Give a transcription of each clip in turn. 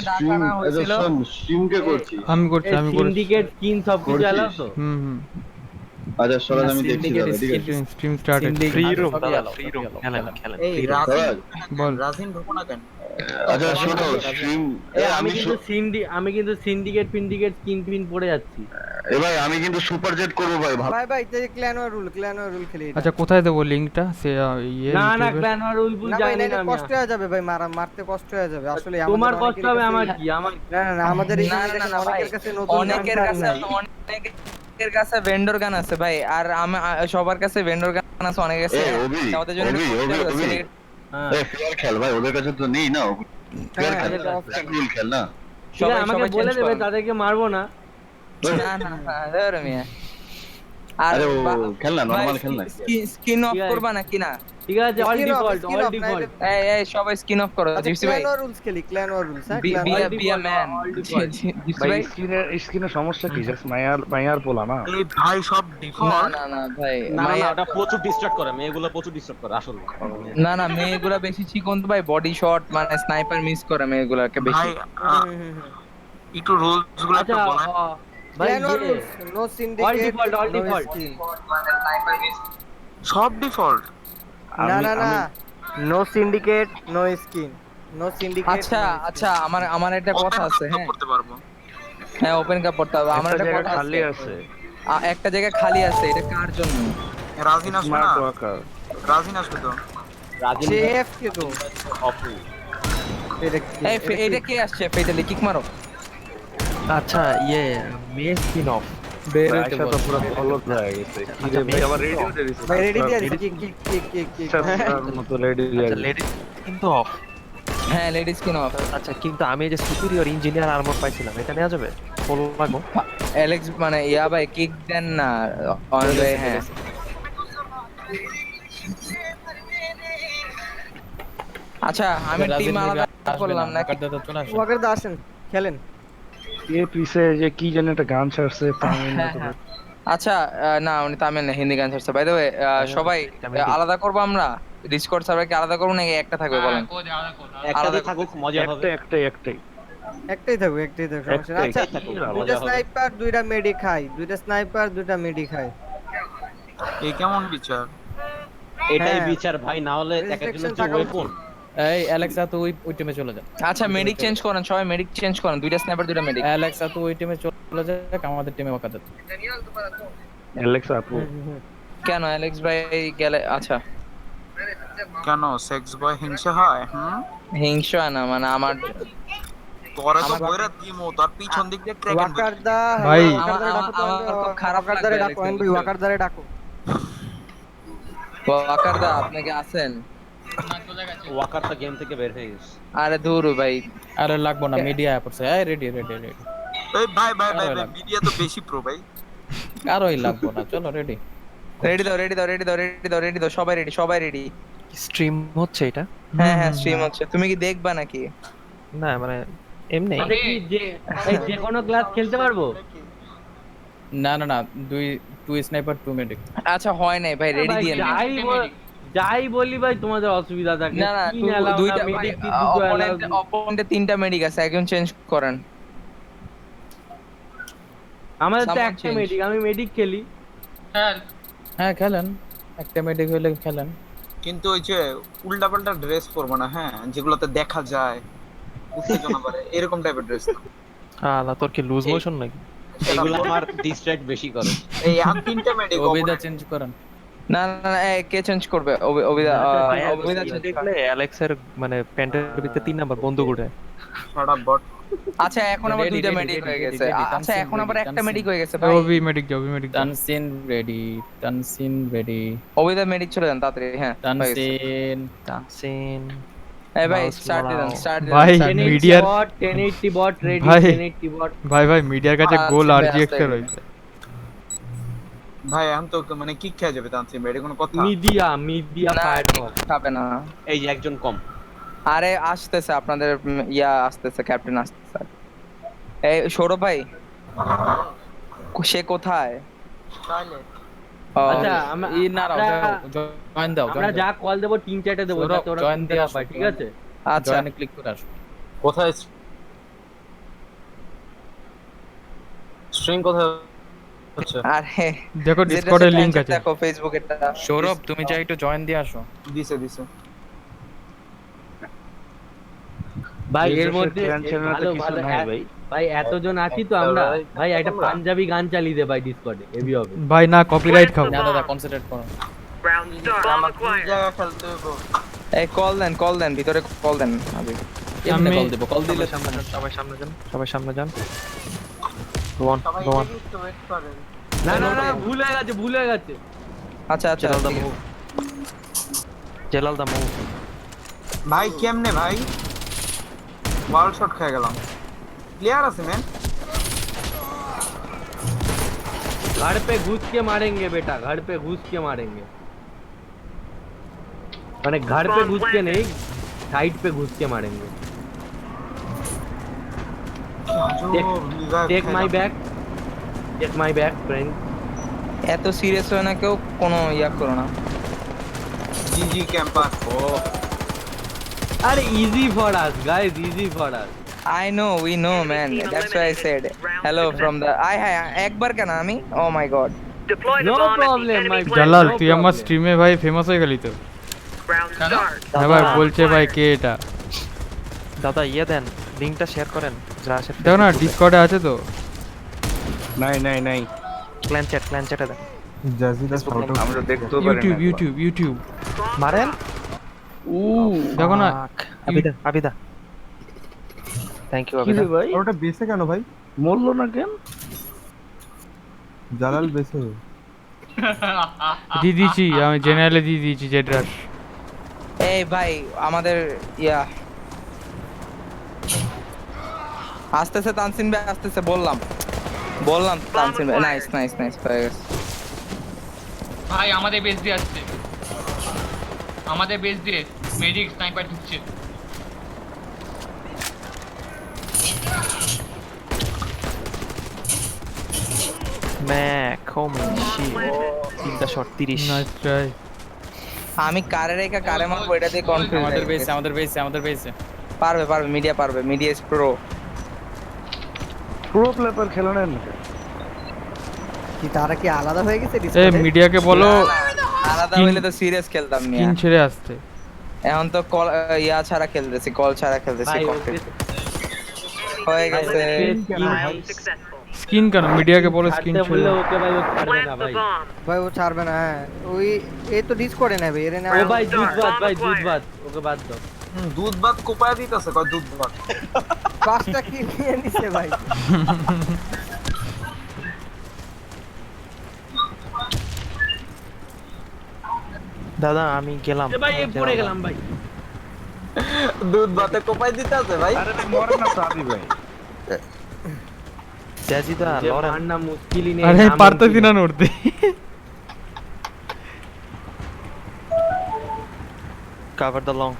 ডাকা না হয়েছিল। স্ট্রিম কে করছি আমি করছি সিন্ডিকেট স্কিন সবকিছু করছিস? এলাও তো? হুম। আচ্ছা সরাজ, না, আমি দেখছি syndicate দাদা, ঠিক আছে? Stream started. ফ্রি আচ্ছা, রুম সবই দাদা, allow, ফ্রি সবই রুম, allow, খেলেন খেলেন। খেলেন এই free room। রাজিন সরাজ, ঢুকে না কেন? বল। রাজিন ঢুকো না কেন? আচ্ছা রাজিন শোনো, ঢুকো, রাজিন। স্ট্রিম আমি কিন্তু সিন্ডিকেট ফিন্ডিকেট স্কিন ফিন পড়ে যাচ্ছি। ভাই আমি কিন্তু সুপার জেট করবো ভাই, ভালো। ভাই ভাই ক্ল্যান রুল খেলি এটা। আচ্ছা কোথায় দেবো লিংকটা? সে ইয়ে না ইউটিউবে? ক্ল্যান আর উলবুল না ভাই জানি না নাইলে আমি। কষ্ট হয়ে যাবে ভাই, মারতে কষ্ট হয়ে যাবে আসলে তোমার আমাদের কষ্ট অনেকের হবে, কাছে- আমার কি? আমার না আমাদের না এখানে না দেখেন না ভাই, অনেকের কাছে নতুন অনেকের গান কাছে নাই। অনেকের কাছে ভেন্ডর গান আছে ভাই, আর সবার কাছে ভেন্ডর গান আছে, অনেকের কাছে অভি, আমাদের জন্য অভি, একটু অভি, করতে হবে, অভি। সিলেক্ট- হ্যাঁ। ফেয়ার খেল ভাই, ওদের কাছে তো নেই না, ফেয়ার খেল, রুল খেল না। ঠিক আছে, আমাকে বলে change দেবে, করো। তাদেরকে মারবো না। না না না, ধরো মিয়া। আর আরে ও খেল না, নরমাল খেল না। স্কিন অফ ঠিক আছে। করবা নাকি না? ঠিক আছে, all Skin off, default skin all off, default. এই সবাই স্কিন অফ করো আচ্ছা জিপসি ভাই। ক্ল্যান রুলস খেলি, ক্ল্যান রুলস হ্যাঁ be clan be war be a man all default. Gypsy ভাই ভাই। স্ক্রিনের সমস্যা কি? জাস্ট মায়ার পোলা না। এই ভাই সব না ডিফল্ট। না না ভাই, না না মায়া- ওটা প্রচুর ডিস্ট্রাক্ট করে, মেয়েগুলো প্রচুর ডিস্ট্রাক্ট করে আসলে। না না, মেয়েগুলা বেশি চিকন তো ভাই, বডি শট মানে স্নাইপার মিস করে মেয়েগুলাকে বেশি। ভাই একটু রুলস গুলো একটু আচ্ছা বলেন। ভাই clan rules no syndicate default, all default. সব ডিফল্ট। না না না no syndicate no skin, no syndicate. আচ্ছা আচ্ছা, আমার একটা কথা আছে, হ্যাঁ করতে পারবো। হ্যাঁ ওপেন কাপ পড়তে হবে। আমার একটা জায়গা কথা খালি আছে, আছে। একটা জায়গা খালি আছে, এটা কার জন্য? রাজিন আসবে না? Smart worker. রাজিন আসবে তো? রাজিন শেফ কে তো অপু এটা এটা কে আসছে? ফেটালি কিক মারো। আচ্ছা ইয়ে মেয়ে স্কিন অফ। আচ্ছা তো পুরো ফলো হয়ে গেছে। কি রে ভাই, আমার রেডিও দিছে। ভাই রেডি দিয়ে কি মতো রেডি আচ্ছা লেডিস কিন্তু অফ। হ্যাঁ লেডিস স্কিন অফ। আচ্ছা কিন্তু আমি যে সুপিরিয়র ইঞ্জিনিয়ার আর্মর পাইছিলাম, এটা নেওয়া যাবে? ফলো লাগো। অ্যালেক্স মানে ইয়া ভাই কিক দেন না অন ওয়ে। হ্যাঁ আচ্ছা, আমি টিম আলাদা করলাম না। ওয়াকার দা আসেন খেলেন। এর পিছে যে কি জানি একটা গান ছাড়ছে তামিল না হ্যাঁ, তো। হ্যাঁ। আচ্ছা না উনি তামিল না, হিন্দি গান ছাড়ছে। বাই দ্য ওয়ে সবাই আলাদা করবো আমরা? ডিসকর্ড সার্ভার কি আলাদা করবো নাকি একটা থাকবে বলেন? একটাতে থাকুক, মজা হবে। একটাই একটাই থাকবে সমস্যা না। আচ্ছা দুইটা স্নাইপার দুইটা মেডি খায়, দুইটা স্নাইপার দুইটা মেডি খায়। এই কেমন বিচার? এটাই হ্যাঁ। বিচার ভাই, না হলে এক একজনের Restriction যে থাকা ওয়েপন। এই অ্যালেক্সা তো ওই টিমে চলে যা। আচ্ছা মেডিক চেঞ্জ করেন, সবাই মেডিক চেঞ্জ করেন, দুইটা স্নাইপার দুইটা মেডিক। অ্যালেক্সা তো ওই টিমে চলে যাক, আমাদের টিমে ওয়াকার। অ্যালেক্সা আপু। কেন অ্যালেক্স ভাই গেলে? আচ্ছা কেন সেক্স বয় হিংসা হয়? হিংসা না, মানে আমার তোরা তো বইরা দিমো, তার পিছন দিক দিয়ে ট্র্যাক ওয়াকার দা ভাই। আমার খুব খারাপ ওয়াকার দারে ডাকো, লাগবে ওয়াকার দারে ডাকো। ওয়াকারদা আপনি কি আছেন? ওয়াকারটা গেম থেকে বের হয়ে গেছে। আরে দূর ভাই, আরে লাগবো না, মিডিয়া পড়ছে। এই রেডি। এই ভাই মিডিয়া তো বেশি প্রো ভাই। কারোই লাগবো না, চলো রেডি। রেডি দাও, সবাই রেডি। স্ট্রিম হচ্ছে এটা? হ্যাঁ স্ট্রিম হচ্ছে, তুমি কি দেখবা নাকি? না মানে এমনি। এটা কি যে কোনো ক্লাস খেলতে পারবো? না দুই স্নাইপার টু মেডিক। আচ্ছা হয় নাই ভাই, রেডি দিয়ে নিন। যাই বলি ভাই, তোমাদের অসুবিধা থাকে না দুইটা অপোনেন্টে তিনটা মেডিক আছে, একজন চেঞ্জ করেন। আমাদের তো Someone একটা change. মেডিক, আমি মেডিক খেলি। হ্যাঁ খেলেন, একটা মেডিক হইলে খেলেন। কিন্তু ওই যে উল্টাপাল্টা ড্রেস পরবো না, হ্যাঁ যেগুলোতে দেখা যায় উত্তেজনা বাড়ে, এরকম টাইপের ড্রেস। আলা তোর কি লুজ মোশন নাকি? এগুলো আমার ডিস্ট্রাক্ট বেশি করে। এই আর তিনটা মেডিক ওবিদা চেঞ্জ করেন। না কে চেঞ্জ করবে? অবিদা দেখলে অ্যালেক্সের মানে প্যান্টের ভিতরে 3 নাম্বার বন্দুক উঠে। সারা বট। আচ্ছা এখন আবার দুইটা মেডিক হয়ে গেছে। আচ্ছা এখন আবার একটা মেডিক হয়ে গেছে ভাই। ওবি মেডিক যাও, তানসিন রেডি। অবিদা মেডিক চলে যান তাড়াতাড়ি। হ্যাঁ তানসিন। এই ভাই স্টার্ট দিন। ভাই মিডিয়ার 1080 বট রেডি, ভাই। 1080 বট। ভাই মিডিয়ার কাছে গোল আচ্ছা, আরজিএক্স আস্তে, এর রয়েছে। ভাই এখন তো মানে কি খেয়ে যাবে তানসিম ভাই, এটা কোনো কথা? মিডিয়া ফায়ার খাবে না। এই যে একজন কম। আরে আসতেছে আপনাদের আসতেছে, ক্যাপ্টেন আসতেছে। এই সৌরভ ভাই সে কোথায়? আচ্ছা জয়েন দাও। আমরা যা কল দেব 3-4টা দেব, যাতে ওরা জয়েন দিয়ে পায়, ঠিক আছে? আচ্ছা জয়েনে ক্লিক করে আসো। কোথায়? স্ট্রিং কোথায় হচ্ছে? আরে দেখো যেটা ডিসকর্ডের সেটা লিংক আছে। দেখো ফেসবুকেরটা। সৌরভ তুমি চাই একটু জয়েন দিয়ে আসো। দিছে দিছে। ভাই এর দেশের মধ্যে ট্রেন চ্যানেলে তো ভালো কিছু ভালো নাই ভাই। ভাই এতজন আছি তো আমরা, ভাই একটা পাঞ্জাবি গান চালিয়ে দে ভাই ডিসকর্ডে, হেভি হবে। ভাই না কপিরাইট খাও। না দাদা কনসেন্ট্রেট করো। আমার কোন জায়গায় খেলতে হবে? এই কল দেন ভিতরে কল দেন আবির। এমনি আমি- কল দেব, কল দিলে সবাই সামনে যান, সবাই সামনে যান। Go on, সবাই go on. একটু ওয়েট করেন। না না না ভুল হয়ে গেছে। আচ্ছা আচ্ছা Jalal the ঠিক আছে। move. Jalal the move. ভাই কেমনে ভাই? ওয়াল শট খেয়ে গেলাম। ক্লিয়ার আছে ম্যান। घर पे घुस के मारेंगे बेटा, घर पे घुस के मारेंगे। मैंने घर पे घुस के नहीं, साइड पे घुस के मारेंगे। Take my back, take my back friend. এত সিরিয়াস হয় না কেউ, কোনো ইয়া করো না। জিজি ক্যাম্পার। अरे easy for us guys, easy for us. I know, we know man, that's why I said hello from the একবার কেন আমি, oh my god। No problem my Jalal তুই আমার স্ট্রিমে ভাই ফেমাস হয়ে গেলি তো। হ্যাঁ ভাই বলছে ভাই কে এটা। দাদা ইয়ে দেন, লিংকটা শেয়ার করেন। যা আসে দেখো না ডিসকর্ডে আছে তো। নাই ক্ল্যান চ্যাটে দেন। আমরা দেখতেও পারি না। ইউটিউব মারেন। দেখো না আবিদা থ্যাংক ইউ আবিদা। ভাই ওটা বেসে কেন ভাই? মরলো না কেন? জালাল বেসে। দিয়ে দিয়েছি আমি জেনারেলে দিয়ে দিয়েছি জেড রাশ। এই ভাই আমাদের ইয়া আসতেছে তানসিন ভাই আসতেছে, বললাম তানসিন ভাই। নাইস হয়ে গেছে। ভাই আমাদের বেস দিয়ে আসছে, আমাদের বেস দিয়ে মেজিক স্নাইপার ঢুকছে। ম্যাক হোমি শিট। তিনটা শট 30। Nice try. আমি কারে রেখে কারে মারবো এটা দিয়ে কনফিউজ। আমাদের বেসে পারবে media is pro. Pro player খেলে নেন। কি তারা কি আলাদা হয়ে গেছে এই ডিসকর্ডে? মিডিয়াকে বলো আলাদা হইলে তো সিরিয়াস খেলতাম না। কিন ছেড়ে আসতে। এখন তো কল ইয়া ছাড়া খেলতেছি, কল ছাড়া খেলতেছি। भाई হয়ে গেছে। স্কিন কেন মিডিয়াকে বলো স্কিন छाड़ते ছেড়ে। बोले ओके भाई वो छाड़বে না ভাই। ভাই ও ছাড়বে না। হ্যাঁ ওই এই তো ডিসকর্ডে নেবে এর না। ও ভাই दूध बात ओके बात दो। দুধ ভাত কোপায় দিতেছে, কয় দুধ ভাত। পাঁচটা কি নিয়ে নিছে ভাই। দাদা আমি গেলাম। এ ভাই পড়ে গেলাম ভাই। দুধ ভাতে কোপায় দিতেছে ভাই। আরে মরে না তো আবি ভাই। জাজিদা ये লরেন। मारना मुश्किल ही नहीं আরে नामुमकिन পারতেছি है। না নড়তে। Cover the long.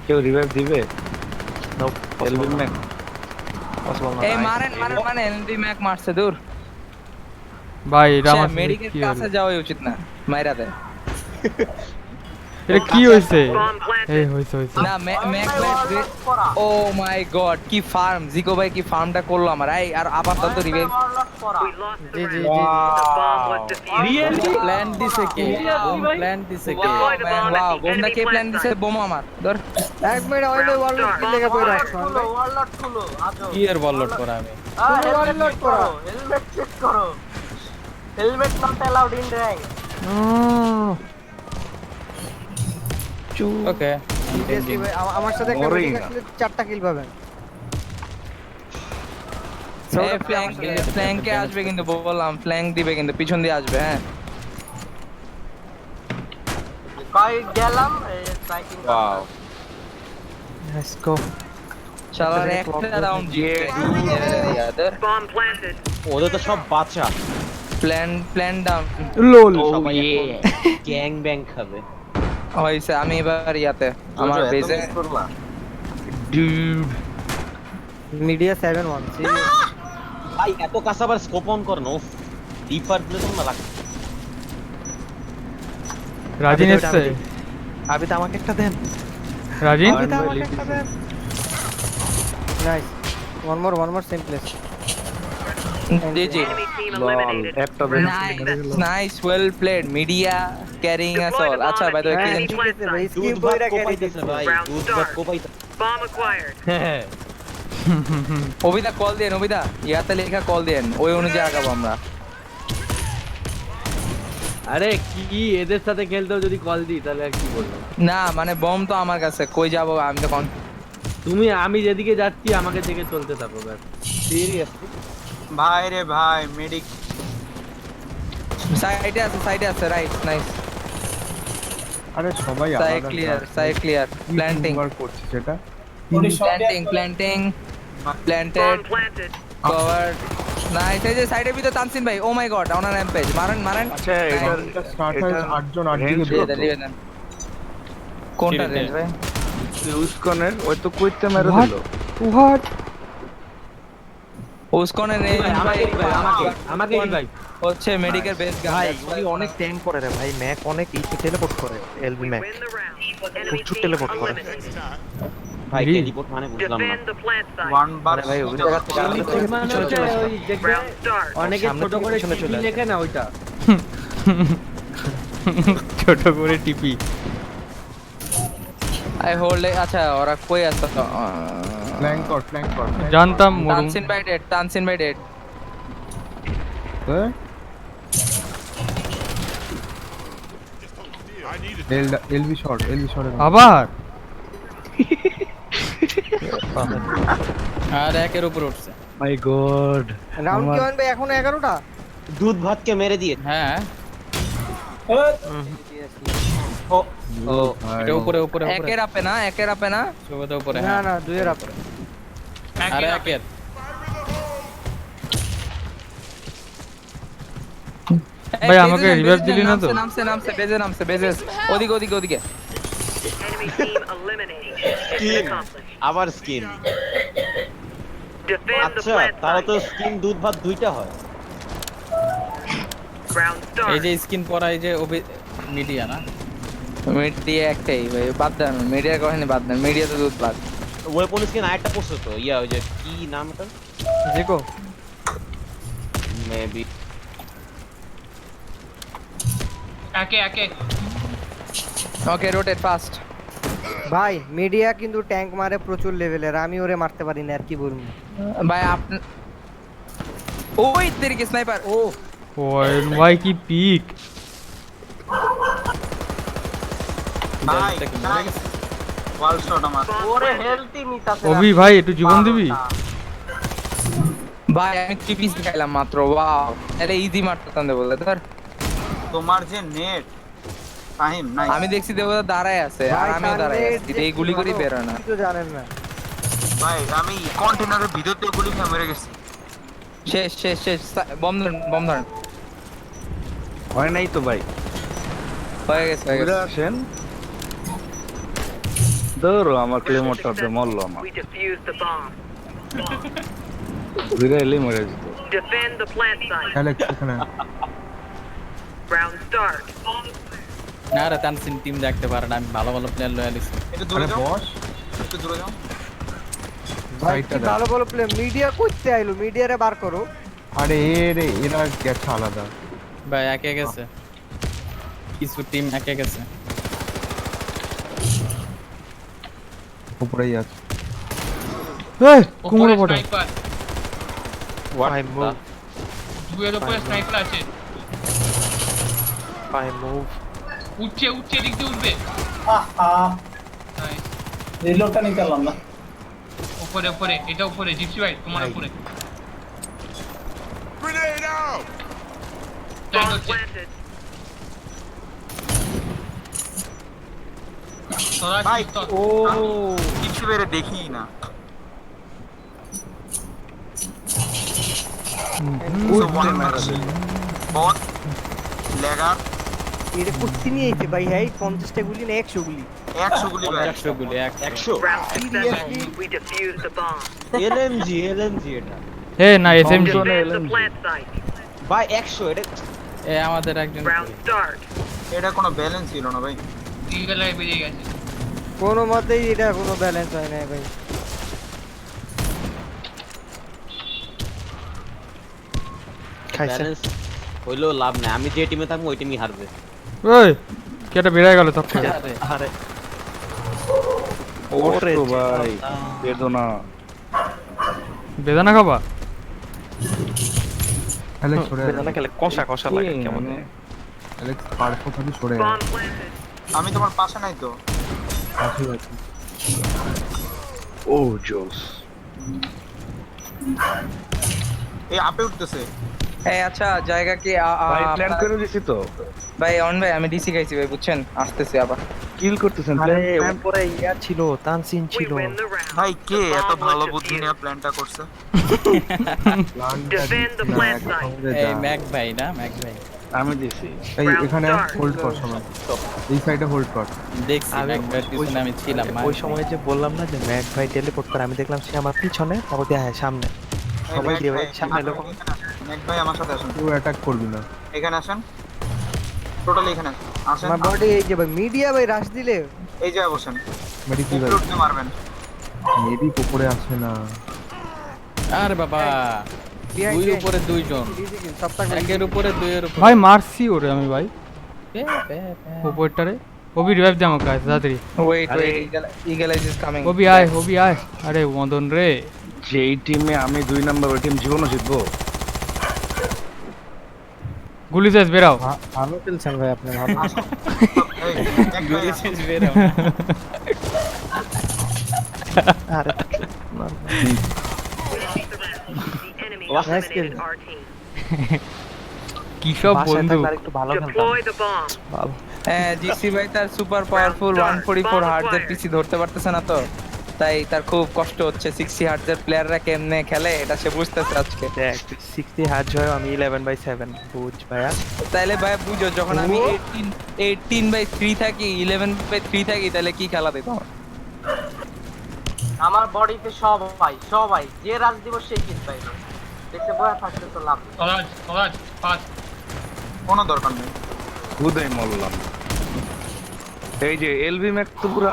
কেউ রিভাইভ দিবে? নো এলবি ম্যাক। পসিবল না। এই মারেন মানে এলডি ম্যাক মারছে দূর। ভাই এটা আমার মেডিকেল কি কাছে হলো? যাওয়াই উচিত না, মাইরা দেয়। এটা কি হইছে? এই হইছে না ম্যাক ও মাই গড কি ফার্ম, জিকো ভাই কি ফার্মটা করলো আমার। এই আর আপাতত রিভাইভ। জি জি জি। रियली প্ল্যান দিছে কে? প্ল্যান দিছে কে? ওয়াও গোমটা কে প্ল্যান দিছে? বোমা আমার ধর। এক মিনিট ওই ওয়ার্ল্ড কি লেগে পড়ে রাখছো ভাই? ওয়ারলট খুলো আজো। কি এর বললট করা আমি? ওয়ার্ল্ড করো। হেলমেট চেক করো। Helmet not allowed in rank. Okay seriously ভাই আমার সাথে একটা মরেই মিটিং না। আসলে 4টা কিল পাবেন। ফ্ল্যাঙ্কে আসবে কিন্তু, বললাম ফ্ল্যাঙ্ক দিবে কিন্তু, পিছন দিয়ে আসবে। হ্যাঁ কই গেলাম স্ট্রাইকিং। ওয়াও। Let's go. শালার একটা রাউন্ড জিতে ইয়াদের ওদের তো সব বাচ্চা, প্ল্যান ডাউন লোল। সবাই গ্যাং ব্যাং খাবে। হইছে। আমি এবার ইয়াতে আমার বেজে ডুড মিডিয়া 7-1 সিরিয়াস। ভাই এত কাছে আবার স্কোপ অন কর নো ডিপার দিলে তো না লাগে। রাজিন এসছে। আবিদা আমাকে একটা দেন। রাজিন আবিদা আমাকে একটা দেন। Nice. One more same place. GG. একটা Nice, well played. Media carrying us all. আচ্ছা, by the way, হ্যাঁ, কি ঠিক আছে ভাই, দুধ skip ভাত বইরা carry কোপাইতেছে দিচ্ছে। ভাই, দুধ ভাত কোপাইতেছে। হ্যাঁ অবিদা কল দেন, অবিদা ইয়াতে লেখা কল দেন, ওই অনুযায়ী আগাবো আমরা। আরে কি এদের সাথে খেলতেও যদি কল দিই তাহলে আর কি বলবো? না মানে বম তো আমার কাছে, কই যাবো আমি তো আমি যেদিকে যাচ্ছি আমাকে দেখে চলতে থাকো ব্যাস। সিরিয়াসলি ভাই রে ভাই, মেডিক সাইডে আছে রাইট, নাইস। আরে সবাই সাইড ক্লিয়ার প্ল্যান্টিং করছে সেটা প্ল্যান্টেড কভার নাইস। এই যে সাইডের ভিতর তানসিন ভাই, ও মাই গড, অন র্যাম্পেজ, মারেন। আচ্ছা এটার স্টার্টার 8 জন 8 দিকে দিবেন কোনটা রেঞ্জ ভাই? ইউজকনের ওই তো কইতে মেরে দিল। হোয়াট উসকনের রেঞ্জ ভাই আমাকে ভাই হচ্ছে মেডিকেল বেস ভাই গান। উনি অনেক ট্যাঙ্ক করে রে ভাই, ম্যাক অনেক ইসে টেলিপোর্ট করে, এলবি ম্যাক প্রচুর টেলিপোর্ট করে ভাই রি। টেলিপোর্ট মানে বুঝলাম না। ওয়ান বার ভাই ওই জায়গা থেকে মানে হচ্ছে ওই দেখবে অনেকে সামনে ছোট থেকে করে পিছনে চলে চিঠি আসে। লেখে না ওইটা। ছোট করে টিপি আই হোল্ড। আচ্ছা ওরা কই আছে? ফ্ল্যাঙ্ক কর জানতাম মরুম। তানসিন বাই ডেড। এলবি শট আবার আর একের উপর উঠছে। মাই গড রাউন্ড কি হবে এখনো 11টা? দুধ ভাতকে মেরে দিয়ে হ্যাঁ ও এটা উপরে একের আপে না সবটা উপরে। না না, দুইয়ের আপরে। আরে একের ভাই, আমাকে revive দিলি না তো? নামছে বেজে ওদিকে স্কিন আবার স্কিন। আচ্ছা তাহলে তো স্কিন দুধ ভাত দুইটা হয়। এই যে স্কিন পরা, এই যে মিডিয়া না, মিডিয়া একটাই ভাই, বাদ দেন মিডিয়ার কথা বাদ দেন, মিডিয়া তো দুধ বাদ। ওয়েপন স্কিন আরেকটা পড়ছে তো, ইয়া ওই যে কি নাম এটা, জিকো মেবি একে ওকে রোটেট ফাস্ট। ভাই মিডিয়া কিন্তু ট্যাঙ্ক মারে প্রচুর লেভেলের, আমি ওরে মারতে পারি না, আর কি বলবো। ভাই আপনি ওই তেরিকে স্নাইপার। ও ভাই কি পিক! ভাই ওয়াল শট আমার। ওরে হেলথি মিটাছে। অভি ভাই একটু জীবন দিবি? ভাই আমি টিপিস খাইলাম মাত্র, ওয়াও এটা ইজি মারতাম দে বলে ধর। তোমার যে নেট টাইম নাই। আমি দেখছি দেবতা দাঁড়ায় আছে আর আমিও দাঁড়ায় আছি, এই গুলি করি বের হয় না। কিছু জানেন না ভাই আমি কন্টেনারের ভিতর দিয়ে গুলি খেয়ে মেরে গেছি। শেষ বম ধরেন। হয় নাই তো ভাই, হয়ে গেছে ঘুরে আসেন। ধরো আমার ক্লেমরটাতে মরলো আমার, ঘুরে এলেই মরে যেত। অ্যালেক্স এখানে না রে, তানসিন টিম দেখতে পারে না, আমি ভালো প্লেয়ার লয়াল আছি। একটু দূরে যাও, বস একটু দূরে যাও। ভাই কি ভালো ভালো প্লে মিডিয়া করতে আইলো, মিডিয়ারে বার করো। আরে এরা গেছে আলাদা ভাই, একে গেছে কিছু টিম, একে গেছে উপরেই আছে। এই কুমড়ো পড়ে। স্নাইপার আই মুভ, দুয়ের উপরে স্নাইপার আছে, আই মুভ। উঠছে দিক দিয়ে উঠবে। রিলোডটা নিতে পারলাম না। উপরে এটা উপরে, জিপসি ভাই তোমার উপরে। ভাই ও কিছু বেরে দেখি না। বট লেগার এরে কুস্তি নিয়ে আইছে ভাই, হ্যাঁ 50টা গুলি না 100 গুলি। 100 গুলি ভাই, 100 গুলি 100 এলএমজি এটা এ না এসএমজি ভাই 100 এটা এ আমাদের একজন এটা কোনো ব্যালেন্স ছিল না ভাই। ইগলাই বেরিয়ে গেছে। কোনো মতেই এটা কোনো ব্যালেন্স হয় না ভাই। খাইছে। ব্যালেন্স হইলেও লাভ নাই, আমি যে টিমে থাকবো ওই টিমই হারবে। ওই কেটা বেড়ে গেল তখন। আরে ও ভাই বেদনা বেদানা খাবা? বেদানা খেলে কষা কষা লাগে কেমন। আমি তোমার পাশে নাই তো। ও জোস এই আপে উঠতেছে। এই আচ্ছা জায়গা কি ভাই প্ল্যান করে দিছি তো, ভাই অন ভাই আমি ডিসি খাইছি ভাই বুঝছেন, আসতেছে আবার। কিল করতেছেন আরে প্ল্যান উপরে ইয়া ছিল, তানসিন ছিল। ভাই কে এত ভালো বুদ্ধি নিয়ে প্ল্যানটা করছে? এই ম্যাক ভাই না, ম্যাক ভাই আমি দিছি। এই এখানে হোল্ড কর সবাই, এই সাইডে হোল্ড কর। দেখছি ম্যাক ভাই পিছনে আমি ছিলাম। ওই সময় যে বললাম না যে ম্যাক ভাই টেলিপোর্ট করে, আমি দেখলাম সে আমার পিছনে, তারপর দিয়ে হ্যাঁ সামনে সবাই দিয়ে ভাই সামনে লোক। নেক ভাই আমার সাথে আসেন, তুই অ্যাটাক করবি না। এখানে আসেন, টোটালি এখানে আসেন। আসেন আমার বডি এই যে ভাই মিডিয়া ভাই রাশ দিলে এই জায়গায় বসেন, মেডি কি ভাই, উপরে উঠতে মারবেন। মেডি উপরে আসে না। আরে বাবা, দুই উপরে দুইজন, একের উপরে দুইয়ের উপরে। ভাই মারছি ওরে আমি ভাই উপরটারে। ওবি রিভাইভ দে আমাকে তাড়াতাড়ি। Wait wait eagle is coming. ওবি আয়। আরে মদন রে, যেই টিমে আমি 2 নাম্বার, ওই টিম জীবনও জিতবো। গুলি শেষ বেরাও। ভালো খেলছেন ভাই আপনি, ভালো। এই নেক ভাই আসেন। আরে নাইস কিল। কি সব বাসায় বন্ধু। থাকলে আরেকটু ভালো খেলতাম। ভালো। হ্যাঁ জিসি ভাই তার সুপার পাওয়ারফুল 144 হার্টজের পিসি ধরতে পারতেছে না তো, তাই তার খুব কষ্ট হচ্ছে। 60 হার্টজের প্লেয়াররা কেমনে খেলে এটা সে বুঝতেছে আজকে। দেখ 60 হার্জ হয়, আমি 11/7 বুঝ ভাইয়া। তাইলে ভাই বুঝো যখন আমি 18/3 থাকি, 11/3 থাকি, তাহলে কি খেলা দিত? আমার বডিতে সবাই যে রাজ দিব সেই কিল পাইবে। দেখতে বয়া থাকতে তো লাভ। সরাজ পাস। কোনো দরকার নেই। খুদই মরলাম। এই যে এলবি ম্যাক তো পুরো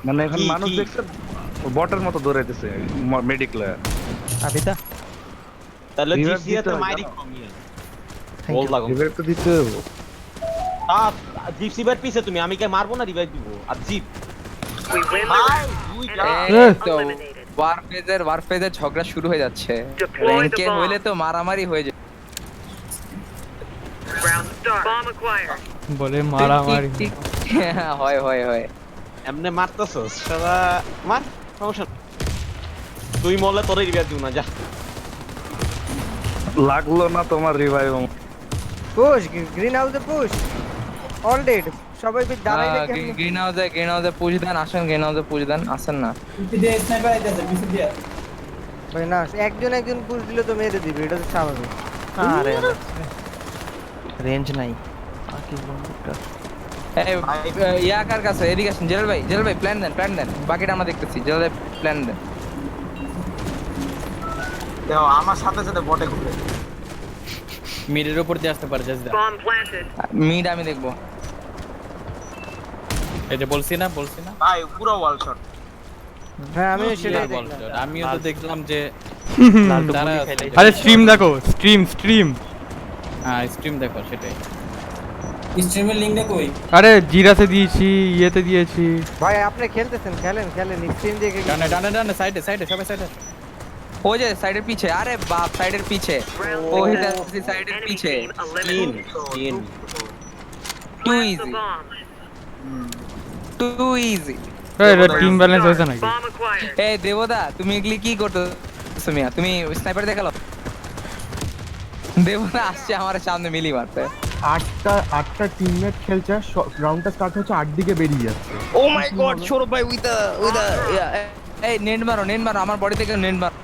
মানে এখন কি, মানুষ কি? দেখছে বটের মতো দৌড়াইতেছে মেডিক্লেয়ার। আবিদা তাহলে Revive জিসি এত দিতে হয়, মাইরি জানো? কমিয়ে Thank বল you. লাগো। রিভাইভ তো দিতে হবে। জিপসি বার পিছে তুমি, আমি কে মারবো না, রিভাইভ দিব। আর জিপ ভাই দুইটা এই তো ওয়ারফেজের ঝগড়া শুরু হয়ে যাচ্ছে। র্যাঙ্কে হইলে তো মারামারি হয়ে যায়। বলে মারামারি। হ্যাঁ, হয় এমনে মারতেছস শালা, মার সমস্যা নেই। তুই মরলে তোরে রিভাইভ দিব না, যা। লাগলো না তোমার রিভাইভ। পুশ গ্রিন হাউসে পুশ অল ডেড সবাই কি দাঁড়াইলে কেমনে? গ্রিন হাউসে পুশ দেন, আসেন গ্রিন হাউসে পুশ দেন, আসেন না। ভাই না একজন পুশ দিলে তো মেরে দিবে, এটা তো স্বাভাবিক। আরে রেঞ্জ নাই কি বন্ধুটা। এই ইয়াকার কাছে এদিকে আসেন। জেলাল ভাই প্ল্যান দেন, বাকিটা আমরা দেখতেছি। জেলাল ভাই প্ল্যান দেন। দেখো আমার সাথে সাথে বটে ঘুরে। মিডের উপর দিয়ে আসতে পারে জাস্ট। মিড আমি দেখবো। এটা বলছি না ভাই পুরো ওয়াল শট। হ্যাঁ আমি সেটাই বল দেখলাম। shot। আমিও তো দেখলাম যে লালটু তারা গুলি খাইলে আরে স্ট্রিম দেখো, স্ট্রিম। হ্যাঁ স্ট্রিম দেখো, সেটাই। আরে জিরাতে দিয়েছি, ইয়েতে দিয়েছি। ভাই আপনি খেলতেছেন, খেলেন স্ক্রিন দেখে ডানে সাইডে সবাই সাইডে। ও যে সাইডের পিছে, আরে বাপ সাইডের পিছে, ও হিটা সাইডের পিছে। তিন টু ইজি। এটা টিম ব্যালেন্স হয়েছে নাকি? এই দেবদা তুমি এগুলি কি করতেছো মিয়া? তুমি স্নাইপার দেখালো? দেবদা আসছে আমার সামনে মিলি মারতে। আটটা টিমমেট খেলছে, রাউন্ডটা স্টার্ট হচ্ছে 8 দিকে বেরিয়ে যাচ্ছে। ও মাই গড, সৌরভ ভাই উইথ দা এই নেট মারো, আমার বডি থেকে নেট মারো।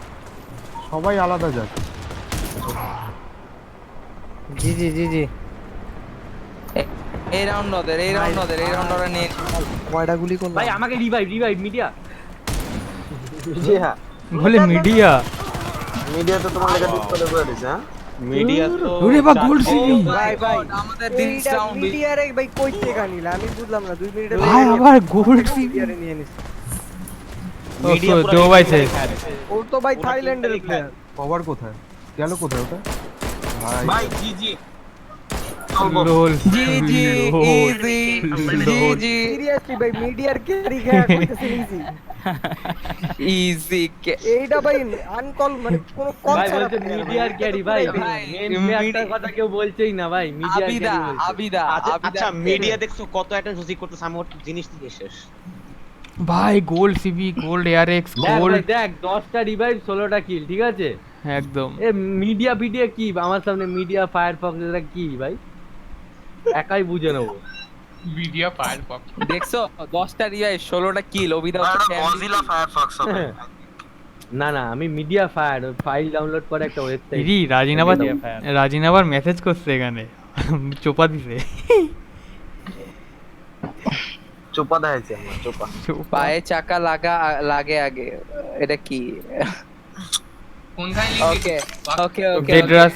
সবাই আলাদা যাচ্ছে। জি এই রাউন্ড ওদের নিয়ে কয়টা গুলি করলাম ভাই আমাকে রিভাইভ মিডিয়া। জি হ্যাঁ বলে মিডিয়া। মিডিয়া তো তোমার লেগে ডিসপ্লে করে দিছে। হ্যাঁ মিডিয়া তো ওরে বা গোল্ড সিটি। ভাই আমাদের দিন রাউন্ড মিডিয়ারে ভাই কই থেকে নিলা আমি বুঝলাম না। 2 মিনিটে ভাই আবার গোল্ড সিটি। মিডিয়ারে নিয়ে নিছে। মিডিয়া পুরো দো ভাই সে। ও তো ভাই থাইল্যান্ডের প্লেয়ার। কভার কোথায় গেল, কোথায় ওটা? ভাই জিজি লোল জি জি ইজি জি জি সিরিয়াসলি ভাই মিডিয়ার ক্যারি গায়া কইতেছেন ইজি ইজি এইটা ভাই আনকল মানে কোন কল ভাই ছাড়া বলছে player মিডিয়ার ক্যারি ভাই ভাই, মেন প্লেয়ারটার কথা কেউ বলছেই না ভাই মিডিয়ার আবিদা ক্যারি বলছে আবিদা আচ্ছা মিডিয়া দেখছো কত একটা জুজি করতেছে, আমি ওর জিনিস দিয়ে শেষ। ভাই গোল্ড সিবি গোল্ড এআরএক্স দেখ গোল্ড ভাই দেখ 10টা রিভাইভ 16টা কিল ঠিক আছে একদম এ মিডিয়া ভিডিও কি আমার সামনে মিডিয়া ফায়ারফক্স এটা কি ভাই একাই বুঝে নেবো ভিডিও ফায়ারফক্স দেখছো 10টা রিয়াই 16টা কিল অবিদা মজিলা ফায়ারফক্স হবে না না আমি মিডিয়া ফায়ার ফাইল ডাউনলোড করে একটা ওয়েবসাইট ইরি রাজিন আবার মেসেজ করছে এখানে চোপা দিছে চোপা দেখাইছে আমার চোপা। পায়ে চাকা লাগে আগে এটা কি কোনখানে ওকে ওকে ওকে ডেডরাস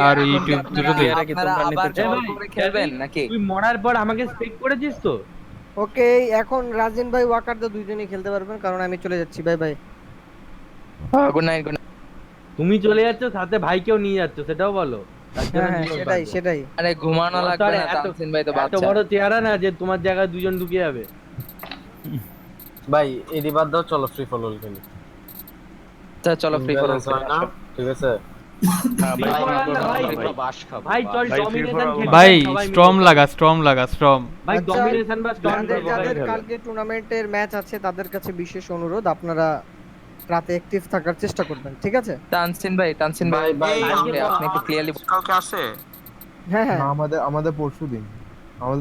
আর ইউটিউব দুটোতে আপনারা আবার জল করে খেলবেন নাকি তুই মরার পর আমাকে স্পেক করেছিস তো ওকে এখন রাজিন ভাই ওয়াকার দা দুইজনেই খেলতে পারবেন কারণ আমি চলে যাচ্ছি বাই বাই গুড নাইট তুমি চলে যাচ্ছ সাথে ভাইকেও নিয়ে যাচ্ছ সেটাও বলো তার জন্য হ্যাঁ দুজন সেটাই থাকবো। সেটাই আরে ঘুমানো লাগবে না এত- তানসিন ভাই তো এত বাচ্চা বড় চেহারা না যে তোমার জায়গায় দুজন ঢুকে যাবে ভাই এডি বাদ দাও, চলো ফ্রি ফল খেলি। আচ্ছা চলো ফ্রি করো ঠিক আছে ভাই চল ডমিনেশন খেলি ভাই সবাই স্ট্রম মিলে। লাগা স্ট্রম ভাই আচ্ছা, ডমিনেশন বা স্টর্ম যাদের যাদের কালকে টুর্নামেন্টের ম্যাচ আছে তাদের কাছে বিশেষ অনুরোধ আপনারা রাতে অ্যাক্টিভ থাকার চেষ্টা করবেন ঠিক আছে তানসিন ভাই ভাই, আপনি একটু ক্লিয়ারলি কালকে আসে হ্যাঁ হ্যাঁ আমাদের পরশুদিন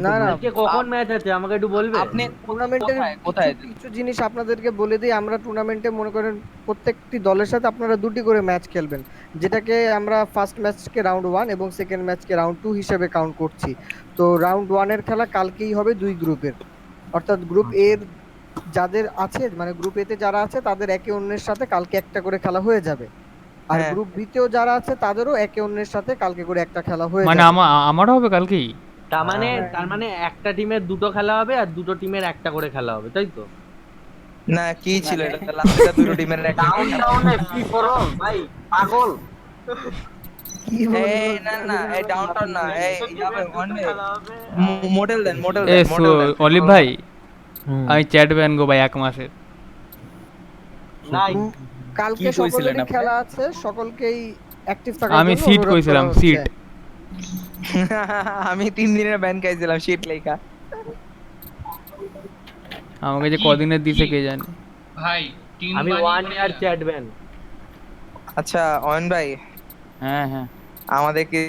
না না আজকে কখন ম্যাচ আছে আমাকে একটু বলবে আপনি টুর্নামেন্টের কোথায় কিছু জিনিস আপনাদেরকে বলে দিই আমরা টুর্নামেন্টে মনে করেন প্রত্যেকটি দলের সাথে আপনারা দুটি করে ম্যাচ খেলবেন যেটাকে আমরা ফার্স্ট ম্যাচকে রাউন্ড 1 এবং সেকেন্ড ম্যাচকে রাউন্ড 2 হিসেবে কাউন্ট করছি তো রাউন্ড 1 এর খেলা কালকেই হবে দুই গ্রুপের অর্থাৎ গ্রুপ এ এর যাদের আছে মানে গ্রুপ এ তে যারা আছে তাদের একে অন্যের সাথে কালকে একটা করে খেলা হয়ে যাবে আর হ্যাঁ। গ্রুপ বি তেও যারা আছে তাদেরও একে অন্যের সাথে কালকে করে একটা খেলা হয়ে মানে যাবে আমারও হবে কালকেই তার মানে একটা টিমের দুটো খেলা হবে আর দুটো টিমের একটা করে খেলা হবে তাই তো না কি ছিল এটা লাস্টে দুটো টিমের একটা ডাউনটাউনে ফ্রি ফর অল ভাই পাগল এই না না এই ডাউনটাউন না এই যাবে ওয়ান মডেল দেন এ অলিভ ভাই আমি চ্যাট ব্যান গো ভাই এক মাসের নাই কালকে সকলেরই খেলা আছে সকলকেই অ্যাক্টিভ থাকার আমি জন্য সিট অনুরোধ কইছিলাম করা হচ্ছে। সিট আমি 3 দিনের ব্যান খাইছিলাম শীট লেখা আমাকে যে কদিনের দিছে কে জানে ভাই টিম আমি 1 ইয়ার চ্যাট ব্যান আচ্ছা অয়ন ভাই হ্যাঁ হ্যাঁ আমাদের কি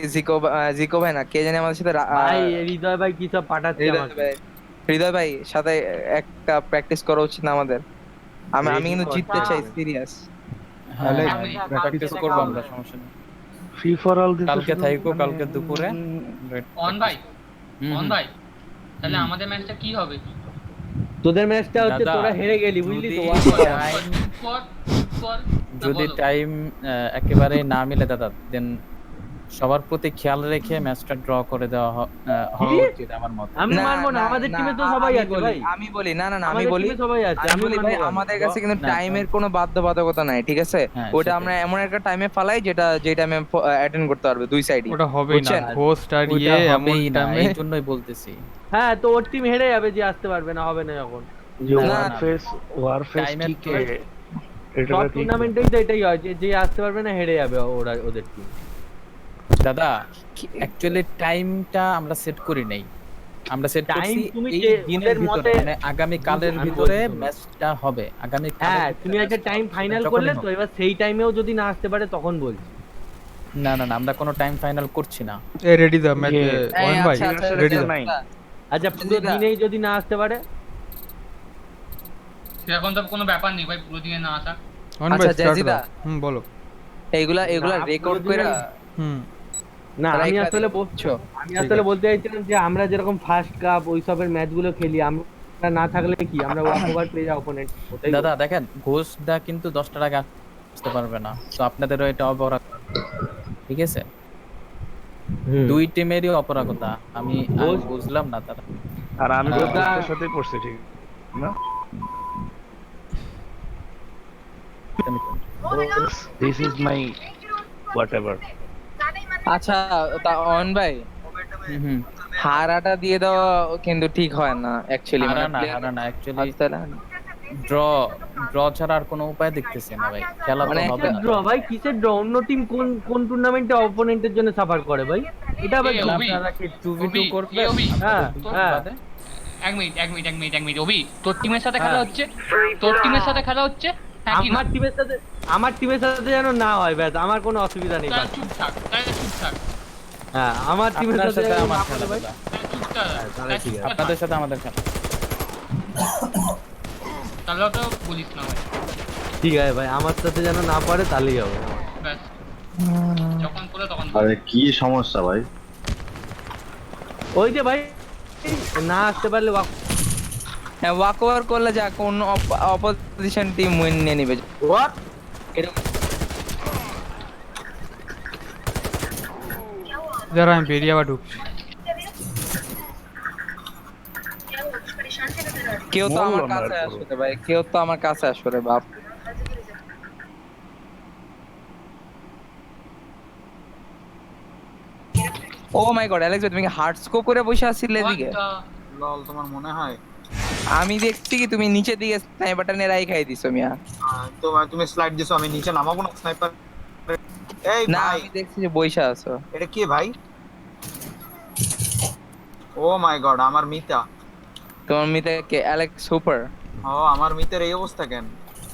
জিকো ভাই না কে জানি আমাদের সাথে ভাই হৃদয় ভাই কি সব পাঠাচ্ছে আমাকে হৃদয় ভাই সাথে একটা প্র্যাকটিস করা উচিত না আমাদের আমি কিন্তু জিততে চাই সিরিয়াস তাহলে প্র্যাকটিস করব আমরা সমস্যা নেই ফ্রি ফর অল কালকে থাইকো কালকে দুপুরে অন ভাই তাহলে আমাদের ম্যাচটা কি হবে তোদের ম্যাচটা হচ্ছে দাদা, তোরা হেরে গেলি বুঝলি তো যদি টাইম একেবারে না মিলে দাদা দেন সবার প্রতি খেয়াল রেখে ম্যাচটা ড্র করে দেওয়া হওয়া উচিত আমার মতে আমি মানবো না আমাদের টিমে তো সবাই আছে ভাই আমি বলি না আমি আমাদের বলি team এ সবাই আছে আমি বলি ভাই আমাদের কাছে কিন্তু না, টাইমের কোনো বাধ্যবাধকতা নাই ঠিক আছে হ্যাঁ, ওটা সেটাই। আমরা এমন একটা টাইমে ফালাই যে টাইমে অ্যাটেন্ড করতে পারবে দুই সাইডই ওটা হবেই না হোস্ট আর ওইটা এমন হবেই না টাইমে এই জন্যই বলতেছি হ্যাঁ তো ওর টিম হেরে যাবে যে আসতে পারবে না হবে না যখন যে না, ওয়ারফেস Time এর ঠিক তো- এটা সব ঠিক টুর্নামেন্টেই তো এটাই হয় যে আসতে পারবে না হেরে যাবে ওদের টিম দাদা অ্যাকচুয়ালি টাইমটা আমরা সেট করি নাই আমরা সেট Time করছি তুমি এই যে দিনের ওদের ভিতরে মতে- মানে আগামী কালের আমি ভিতরে বলছি শোনো। ম্যাচটা হবে আগামী হ্যাঁ তুমি একটা টাইম ফাইনাল করলে তো এবার সেই টাইমেও যদি না আসতে পারে তখন বলছি না না না আমরা কোনো টাইম ফাইনাল করছি না এ রেডি দা ম্যাচ ওয়ান ভাই রেডি দা নাই আচ্ছা পুরো দিনেই যদি না আসতে পারে সেরকম তো কোনো ব্যাপার নেই ভাই পুরো দিনে না আসা ওয়ান ভাই আচ্ছা, স্টার্ট জাজিদা। বলো এইগুলা না, রেকর্ড পুরো করে হুম না তারা আমি একা আসলে বুঝছো আমি আসলে বলতে চাইছিলাম যে আমরা যেরকম ফার্স্ট কাপ ওই সবের ম্যাচগুলো খেলি আমরা না থাকলে কি আমরা ওয়াক ওভার পেয়ে যাই অপোনেন্ট দাদা দেখেন ঘোষদা কিন্তু 10টার আগে আসতে পারবে না তো আপনাদেরও এটা অপরাধ ঠিক আছে দুই টিমেরই অপরাধতা আমি বুঝলাম না তারা আর আমি তো দাদা- তোর সাথে পড়ছি ঠিক না দিস ইজ মাই হোয়াটএভার আচ্ছা তা অয়ন ভাই হারাটা দিয়ে দেওয়া কিন্তু ঠিক হয় না অ্যাকচুয়ালি, হারা না অ্যাকচুয়ালি ড্র ছাড়া আর কোনো উপায় দেখতেছি না ভাই, খেলা তো হবে না। ড্র ভাই কিসের ড্র? অন্য টিম কোন কোন টুর্নামেন্টে অপোনেন্টের জন্য সাফার করে ভাই? এটা আবার এই অভি, আপনারা কি 2v2 অভি, করবে? এই অভি, হ্যাঁ হ্যাঁ এক মিনিট অভি, তোর টিমের সাথে খেলা হচ্ছে, তোর টিমের সাথে খেলা হচ্ছে, হ্যাঁ কি না? আমার টিমের সাথে যেন না হয় ব্যাস, আমার কোনো অসুবিধা নেই। তাহলে চুপ থাক, তাহলে চুপ থাক, হ্যাঁ আমার টিমের আপনার সাথে সাথে যেন আমার না খেলা হয় ভাই। দিবা। তাহলে চুপ থাক, তাহলে চুপ থাক। আপনাদের সাথে আমাদের খেলা। তাহলে তো বলিস না ভাই, ঠিক আছে ভাই, আমার সাথে যেন না পারে তাহলেই হবে। ব্যাস যখন করে তখন বল। আরে কি সমস্যা ভাই? ওই যে ভাই না আসতে পারলে হ্যাঁ ওয়াক ওভার করলে যা কোন অপোজিশন টিম উইন নিয়ে নেবে। হোয়াট? যারা আমি বেরিয়ে আবার ঢুকছি। কেউ তো আমার কাছে আসবে রে ভাই, কেউ তো আমার কাছে আসবে রে বাপ। ও মাই গড অ্যালেক্স তুমি কি হার্ড স্কোপ করে বসে আছিলে এদিকে? লল তোমার মনে হয়? আমি দেখছি কি তুমি নিচে দিকে স্নাইপারটা নিয়ে রাই খাই দিছো মিয়া। তুমি স্লাইড দিছো, আমি নিচে নামাবো না স্নাইপার? এই না ভাই আমি দেখছি যে বইসা আছো। এটা কি ভাই? ও মাই গড, আমার মিতা। তোমার মিতে কে? Alex super. ও আমার মিতের এই অবস্থা কেন?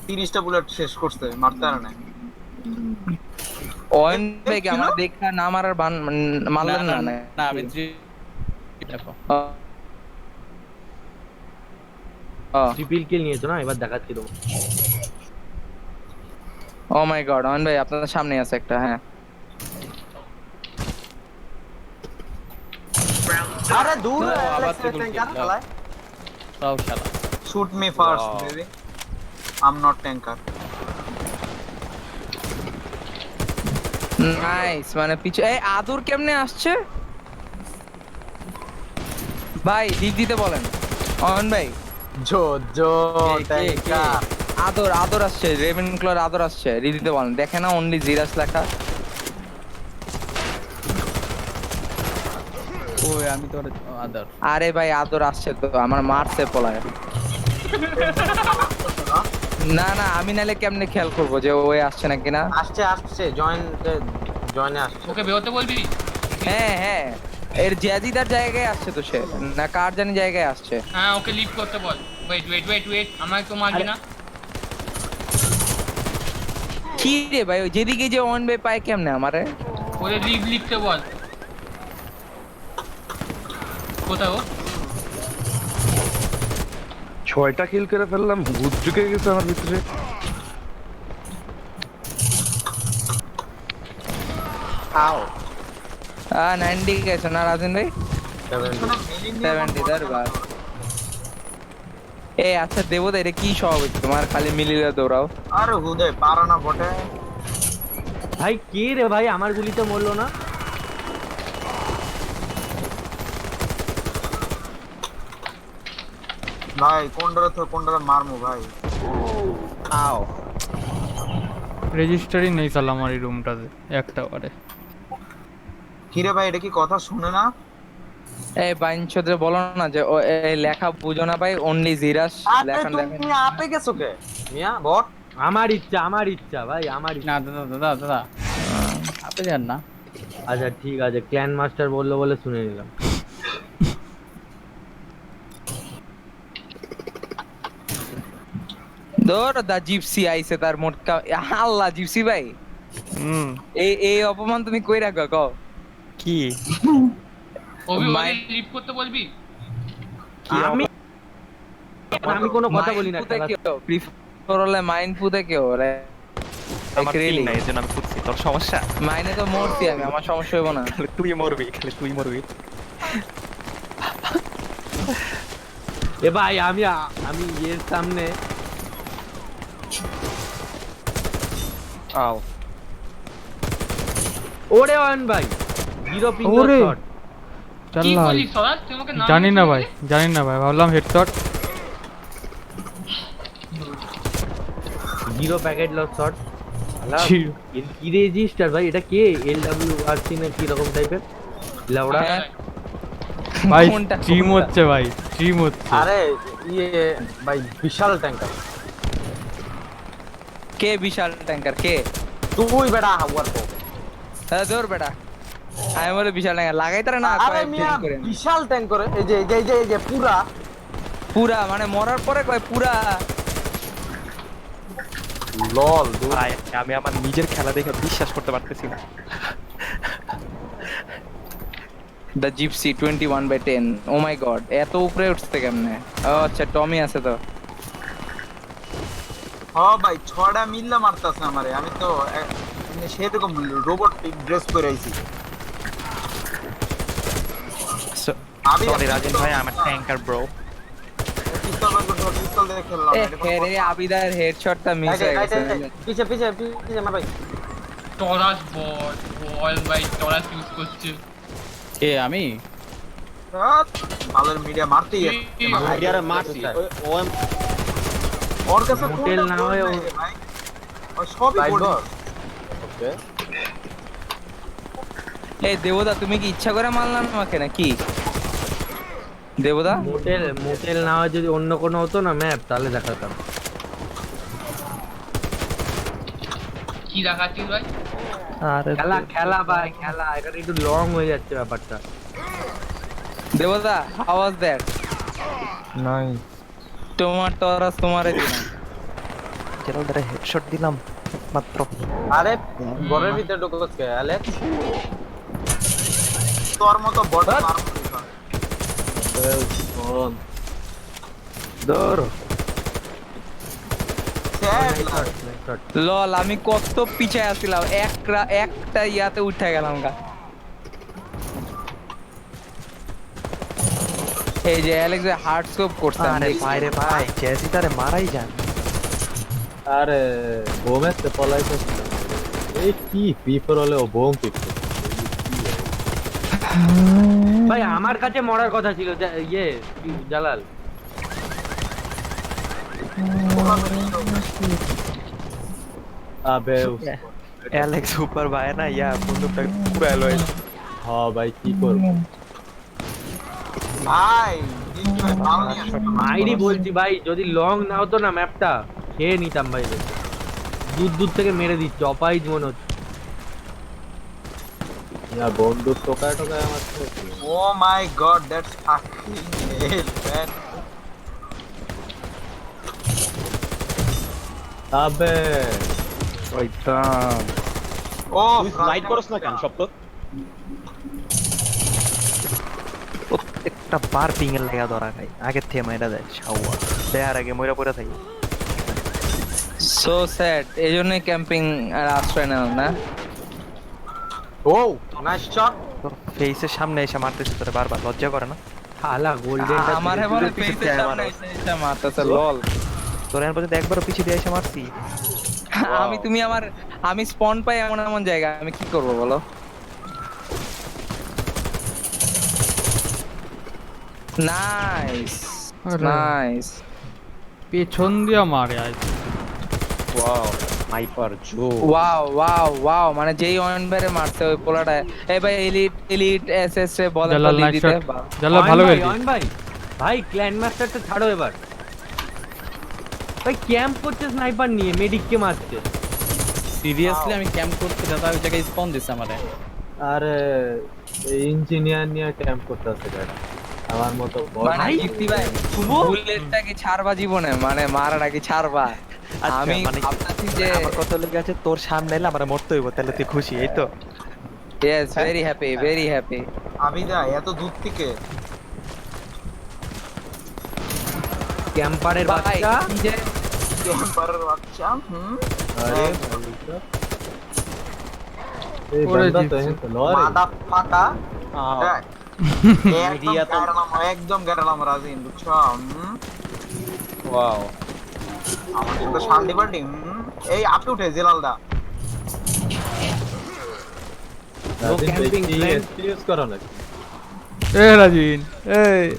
30টা বুলেট শেষ করছে, মারতে পারে না। অয়ন ভাই কি আমরা দেখা না মারার মারলেন না? না আমি দেখো ট্রিপল কিল নিয়েছো না, এবার দেখাচ্ছি তোমাকে। ও মাই গড অয়ন ভাই আপনার সামনে আছে একটা। হ্যাঁ আরে দূর আবার ট্রিপল কিল তাও শালা। Shoot me first baby, I am not tanker. Nice, মানে পিছু এই আদর কেমনে আসছে ভাই? দিক দিতে বলেন অয়ন ভাই। জো জো ট্যাঙ্কার আদর আসছে, রেভেন ক্লর আদর আসছে, দিতে বলেন। দেখে না অনলি জিরাস লেখা। ওই আমি তোর আদার। আরে ভাই আদর আসছে তো, আমার মারছে পলায়। না না আমি নালে কেমনে খেয়াল করবো যে ওই আসছে নাকি না? আসছে জয়েনে আসছে। ওকে বেরোতে বলবি? হ্যাঁ হ্যাঁ এর জিয়াজিদার জায়গায় আসছে তো সে, না কার জানি জায়গায় আসছে। হ্যাঁ ওকে লিভ করতে বল। ওয়েট আমাকে তো মারবি না। কি রে ভাই ওই যেদিকে যে অন ভাই পায় কেমনে আমারে? ওরে লিখতে বল। কোথায় ও? 6টা কিল করে ফেললাম, ভূত ঢুকে গেছে আমার ভিতরে। আও 90 গেছে না রাজেন ভাই? 70 দরবার। এই আচ্ছা দেবদা এটা কি স্বভাব তোমার, খালি মিলিয়ে দৌড়াও? আরে হুদে পারা না বটে ভাই কে রে ভাই আমার গুলিতে মরলো না? ভাই কোনটারে মারমু ভাই? আও রেজিস্টারই নেই সালা আমার এই রুমটাতে একটা বারে। কিরে ভাই এটা কি কথা শুনে না? এই বাইনচোদে বলো না যে এই লেখা বুঝো না ভাই, অনলি জিরাস লেখা দেখেন। তুমি আপে গেছো কে মিয়া বট? আমার ইচ্ছা ভাই, আমার না দাদা আপনি যান না। আচ্ছা ঠিক আছে, ক্ল্যান মাস্টার বললো বলে শুনে নিলাম। দৌড় দা জিপসি আইছে তার মোটকা। আল্লাহ জিপসি ভাই এই অপমান তুমি কই রাখো কও? কি ওকে লিভ করতে বলবি? আমি কোনো কথা বলি না। প্রিফার হলে মাইন্ড পুতে কেউ রে? আমার কিল নাই এজন্য আমি ফুটছি। তোর সমস্যা? মাইনে তো মরছি আমি, আমার সমস্যা হইব না। খালি তুই মরবি। এ ভাই আমি এর সামনে আও ওরে অয়ন ভাই 0 পিং ওরে। শট। কি চাল্লা বলিস সরাজ? তুই আমাকে নাম জানি না ভাই ভাবলাম হেডশট। 0 packet loss shot. জি- কি রেজিস্টার ভাই, এটা কে? LWRC না কি রকম টাইপের লাউড়া? হ্যাঁ। ভাই কোনটা, স্ট্রিম কোনটা? হচ্ছে ভাই, স্ট্রিম হচ্ছে। আরে ইয়ে ভাই বিশাল ট্যাঙ্কার। কে বিশাল ট্যাঙ্কার কে? তুই বেটা হাওয়ার তো। দৌড় বেটা, আমি বলে বিশাল ট্যাঙ্কার লাগাই তারা না আরে কয় মিয়া ফেল করে। বিশাল ট্যাঙ্ক করে, এই যে এই যে পুরা পুরা মানে মরার পরে কয় পুরা। লল। ভাই আমি আমার নিজের খেলা দেখে বিশ্বাস করতে পারতেছি না। The Gypsy 21/10, oh my god, এত উপরে উঠছে কেমনে? ও আচ্ছা, টমি আছে তো। ভাই 6টা মিল্লা মারতাছে আমারে, আমি তো সেরকম রোবট ড্রেস করে আইছি। সরি রাজেন ভাই, আমার ট্যাঙ্কার ব্রো। পিস্তল দিয়ে খেললাম। রে আবিদার হেডশটটা মিস হয়ে গেছে। পিছে পিছে পিছে মার ভাই। টরাস বল ভাই, টরাস ইউজ করছে। কে আমি? ভালোর মিডিয়া মারতেই আছে। আরে মারছি ও ওর কাছে মোটেল না হয় ও- ভাই, ও সবই রাইট বডি। বস। ওকে এই দেবদা, তুমি কি ইচ্ছা করে মারলাম আমাকে নাকি? দেবদা মোটেল না হয় যদি অন্য কোনো হতো না ম্যাপ, তাহলে দেখাতাম। কি দেখাচ্ছিস ভাই? আরে খেলা ভাই খেলা, এটা একটু লং হয়ে যাচ্ছে ব্যাপারটা। দেবদা, হাউ ওয়াজ দ্যাট? নাই তোমার টরাস তোমারে দিলাম। জেরাল্ডারে হেডশট দিলাম মাত্র। আরে ঘরের ভিতরে ঢুকছে অ্যালেক্স। তোর মতো বডি মারবো দৌড়। লল, আমি কত পিছায় আসছিলাম, একটা ইয়াতে উঠে গেলাম গা। এই যে অ্যালেক্স হার্ড স্কোপ করছে। আরে ভাই রে ভাই, জেসি তারে মারাই যান। আরে বোমেতে পলাইতেছিল। এই কি পিপর হলে ও বোম পিপর। ভাই আমার কাছে মরার কথা ছিল, ইয়ে জালাল। আবে অ্যালেক্স সুপার ভাই না, ইয়া বন্দুকটা পুরো এলো। হ্যাঁ ভাই কি করব? ভাই জিতু ভাই ভালো নিয়ে আসছে। আইডি বলছি ভাই, যদি লং না হতো না ম্যাপটা, খেয়ে নিতাম ভাই। দূর থেকে মেরে দিচ্ছে, অপাইজ মনে হচ্ছে। না বন্দুক টোকায় টোকায় আমার ছেড়ে। Oh my god, that's fucking hell man. আবে ওইটা ও তুই স্লাইড করছ না কেন সব? প্রত্যেকটা বার পিং এর লাগা ধরা খাই, আগে থেকে মাইরা দেয় ছাওয়া দেয়ার আগে মইরা পড়ে থাকি। সো স্যাড, এই জন্যই ক্যাম্পিং আর আশ্রয় নেন না। ও নাইস শট। তোর ফেসের সামনে এসে মারতেছে তোরে বারবার, লজ্জা করে না? হালা গোল্ডেন আমার বলে পেইতে সামনে এসে মারতেছে লল। তোর এর পর্যন্ত একবারও পিছিয়ে দিয়ে এসে মারছি। আমি স্পন পাই এমন এমন জায়গা, আমি কি করব বলো? নাইস আরে। নাইস। পেছন দিয়া মারে আজ। ওয়াও স্নাইপার জো। ওয়াও ওয়াও ওয়াও, মানে যেই অনবারে মারছে ওই পোলাটা। এই ভাই এলিট এসএস এ বল জালাল নাইস দিতে। শট। জালাল ভালো খেলছিস। ভাই ভাই ক্ল্যান মাস্টারটা ছাড়ো এবার। ভাই ক্যাম্প করছে স্নাইপার নিয়ে, মেডিককে মারছে। সিরিয়াসলি আমি ক্যাম্প করতে দাদা, ওই জায়গায় স্পন দিছে আমারে। আরে ইঞ্জিনিয়ার নিয়ে ক্যাম্প করতেছে গাড়ি আমার মতো বড়। মানে জিতি ভাই, বুলেটটা কি ছাড়বা জীবনে, মানে মারাটা কি ছাড়বা? আমি মানে ভাবতাছি যে আমার কত লেগে আছে, তোর সামনে এলে আমার মরতে হইব, তাহলে তুই খুশি এই তো? Yes, very happy very happy. Abida এত দূর থেকে ক্যাম্পারের ভাই বাচ্চা। কি যে ক্যাম্পারের বাচ্চা। আরে এই ওরে বন্দা তো জিতছে। তো লরে মাদা ফাটা। হ্যাঁ একদম গেরালাম রাজিন, বুঝছো? ওয়াও আমার সাথে শান্তি পার্টি। এই আপনি উঠে জেলালদা। No camping plan. সিরিয়াস করো না। এ রাজিন, এই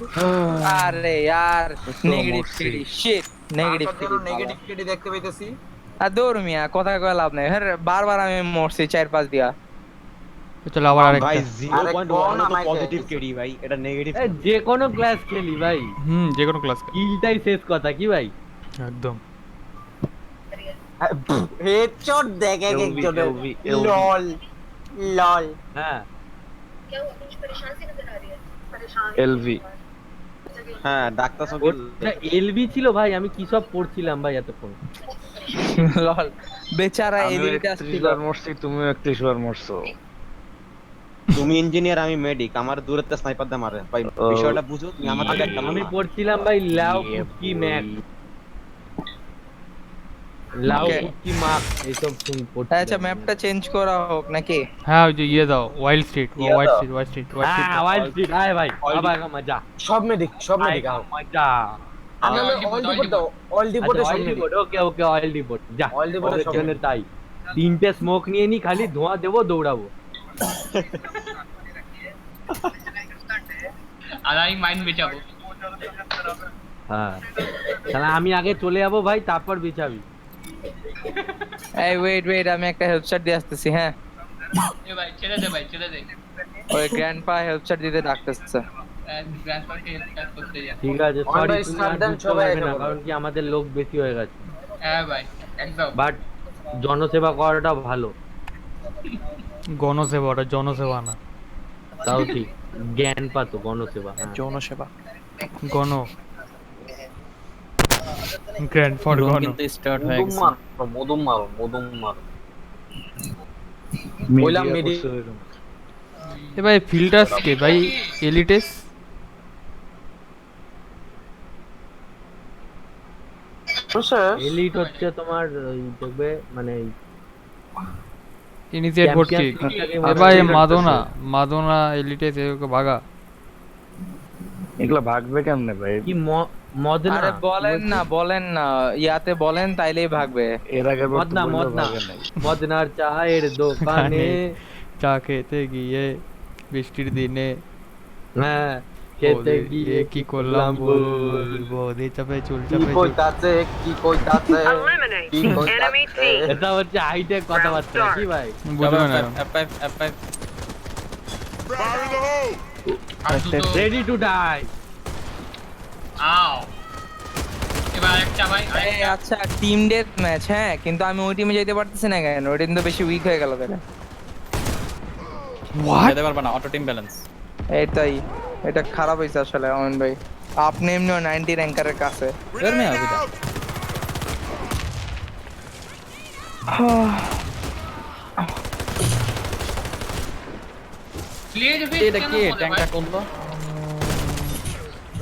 আরে यार নেগেটিভ ফিডি শিট, নেগেটিভ ফিডি নেগেটিভ কেডি দেখতে পাইতেছি। আর দৌড় মিয়া, কথা কয়ে লাভ নাই। হ্যাঁ বারবার আমি মরছি 4-5 দিয়া। চলো আবার আরেকটা। ভাই আরে 0.1 কোন তো আমাকে পজিটিভ কেডি ভাই, এটা নেগেটিভ। যে কোনো ক্লাস খেলি ভাই, যে কোনো ক্লাস কিলটাই শেষ কথা কি ভাই। একদম। হেডশট দেখে একজনের LV লল লল। হ্যাঁ এলভি হ্যাঁ ডাক্তার ওটা এলবি ছিল ভাই, আমি কি সব পড়ছিলাম ভাই এতক্ষণ। লল বেচারা আমি এলিটা 31 বার মরছি, তুমিও 31 বার মরছো। তুমি ইঞ্জিনিয়ার, আমি মেডিক, আমার দূরের স্নাইপার দিয়ে মারে ভাই, বিষয়টা বুঝো তুমি। আমার থেকে একটা আমি পড়ছিলাম ভাই লাউ কুকি ম্যাক, লাউ Okay. কুকি মাক এইসব শুন পড়ছিলাম। আচ্ছা ম্যাপটা চেঞ্জ করা হোক নাকি? হ্যাঁ ওই যে ইয়ে দাও, wild street, wild street, wild street, wild street. হ্যাঁ ওয়াইল্ড স্ট্রিট আয় ভাই, আবার মজা সব মেডিক আও। মজা। আমি অল ডিপোর্ট দাও, অল ডিপোর্টে সব মেডিক। ওকে ওকে অয়েল ডিপোর্ট যা, Oil depot এ সব জন্য তাই 3টে স্মোক নিয়ে নি, খালি ধোঁয়া দেবো দৌড়াবো। আর আমি মাইন্ড বেচাবো। হ্যাঁ তাহলে আমি আগে চলে যাবো ভাই, তারপর বিছাবি। এই ওয়েট আমি একটা হেল্প শট দিয়ে আসতেছি। হ্যাঁ এ ভাই ছেড়ে দে ভাই, ছেড়ে দে। ওই গ্র্যান্ডপা হেল্প শট দিতে ডাকতেছে। গ্র্যান্ডপাকে হেল্প করতে যা। ঠিক আছে আমরা সরি, start দেন সবাই না, একেবারে। কারণ কি আমাদের লোক বেশি হয়ে গেছে, হ্যাঁ ভাই একদম। বাট জনসেবা করাটা ভালো। গণসেবা, ওটা জনসেবা না। তাও ঠিক, জ্ঞান পাতো গণসেবা। হ্যাঁ যৌনসেবা। গণ গ্র্যান্ড ফর Room গণ। কিন্তু স্টার্ট হয়ে গেছে। মদুম মারো। মিডিয়া মেডি করছে এরকম। এ ভাই ফিল্টার্স কে ভাই? এলিটেস এলিট হচ্ছে তোমার ওই দেখবে মানে ইনিশিয়েট ভোট কি? এ ভাই মাদনা এলিটেস এগুলো ভাগা। এগুলা ভাগবে কেমনে ভাই? কি মদনা। আরে বলেন না ইয়াতে বলেন তাইলেই ভাগবে। এর আগে মদনা মদনার চায়ের দোকানে চা খেতে গিয়ে বৃষ্টির দিনে হ্যাঁ খেতে গিয়ে কি করলাম বলবো, দে চাপে চুল কি চাপে কইতাছে এটা হচ্ছে হাইটেক কথাবার্তা কি ভাই। বুঝবে না। F5 আর দুটো রেডি টু ডাই। আও। এবার আরেকটা ভাই, এই আরেকটা। আচ্ছা টিম ডেথ ম্যাচ। হ্যাঁ কিন্তু আমি ওই টিমে যেতে পারতেছি না কেন? ওই টিম তো বেশি উইক হয়ে গেল তাহলে। যেতে পারবে না, অটো টিম ব্যালেন্স। এটাই, এটা খারাপ হয়েছে আসলে অমন ভাই। আপনি এমনিও 90 র্যাঙ্কারের কাছে। বের মে আবি দা। প্লেজ এটা কি ট্যাঙ্কটা করলো?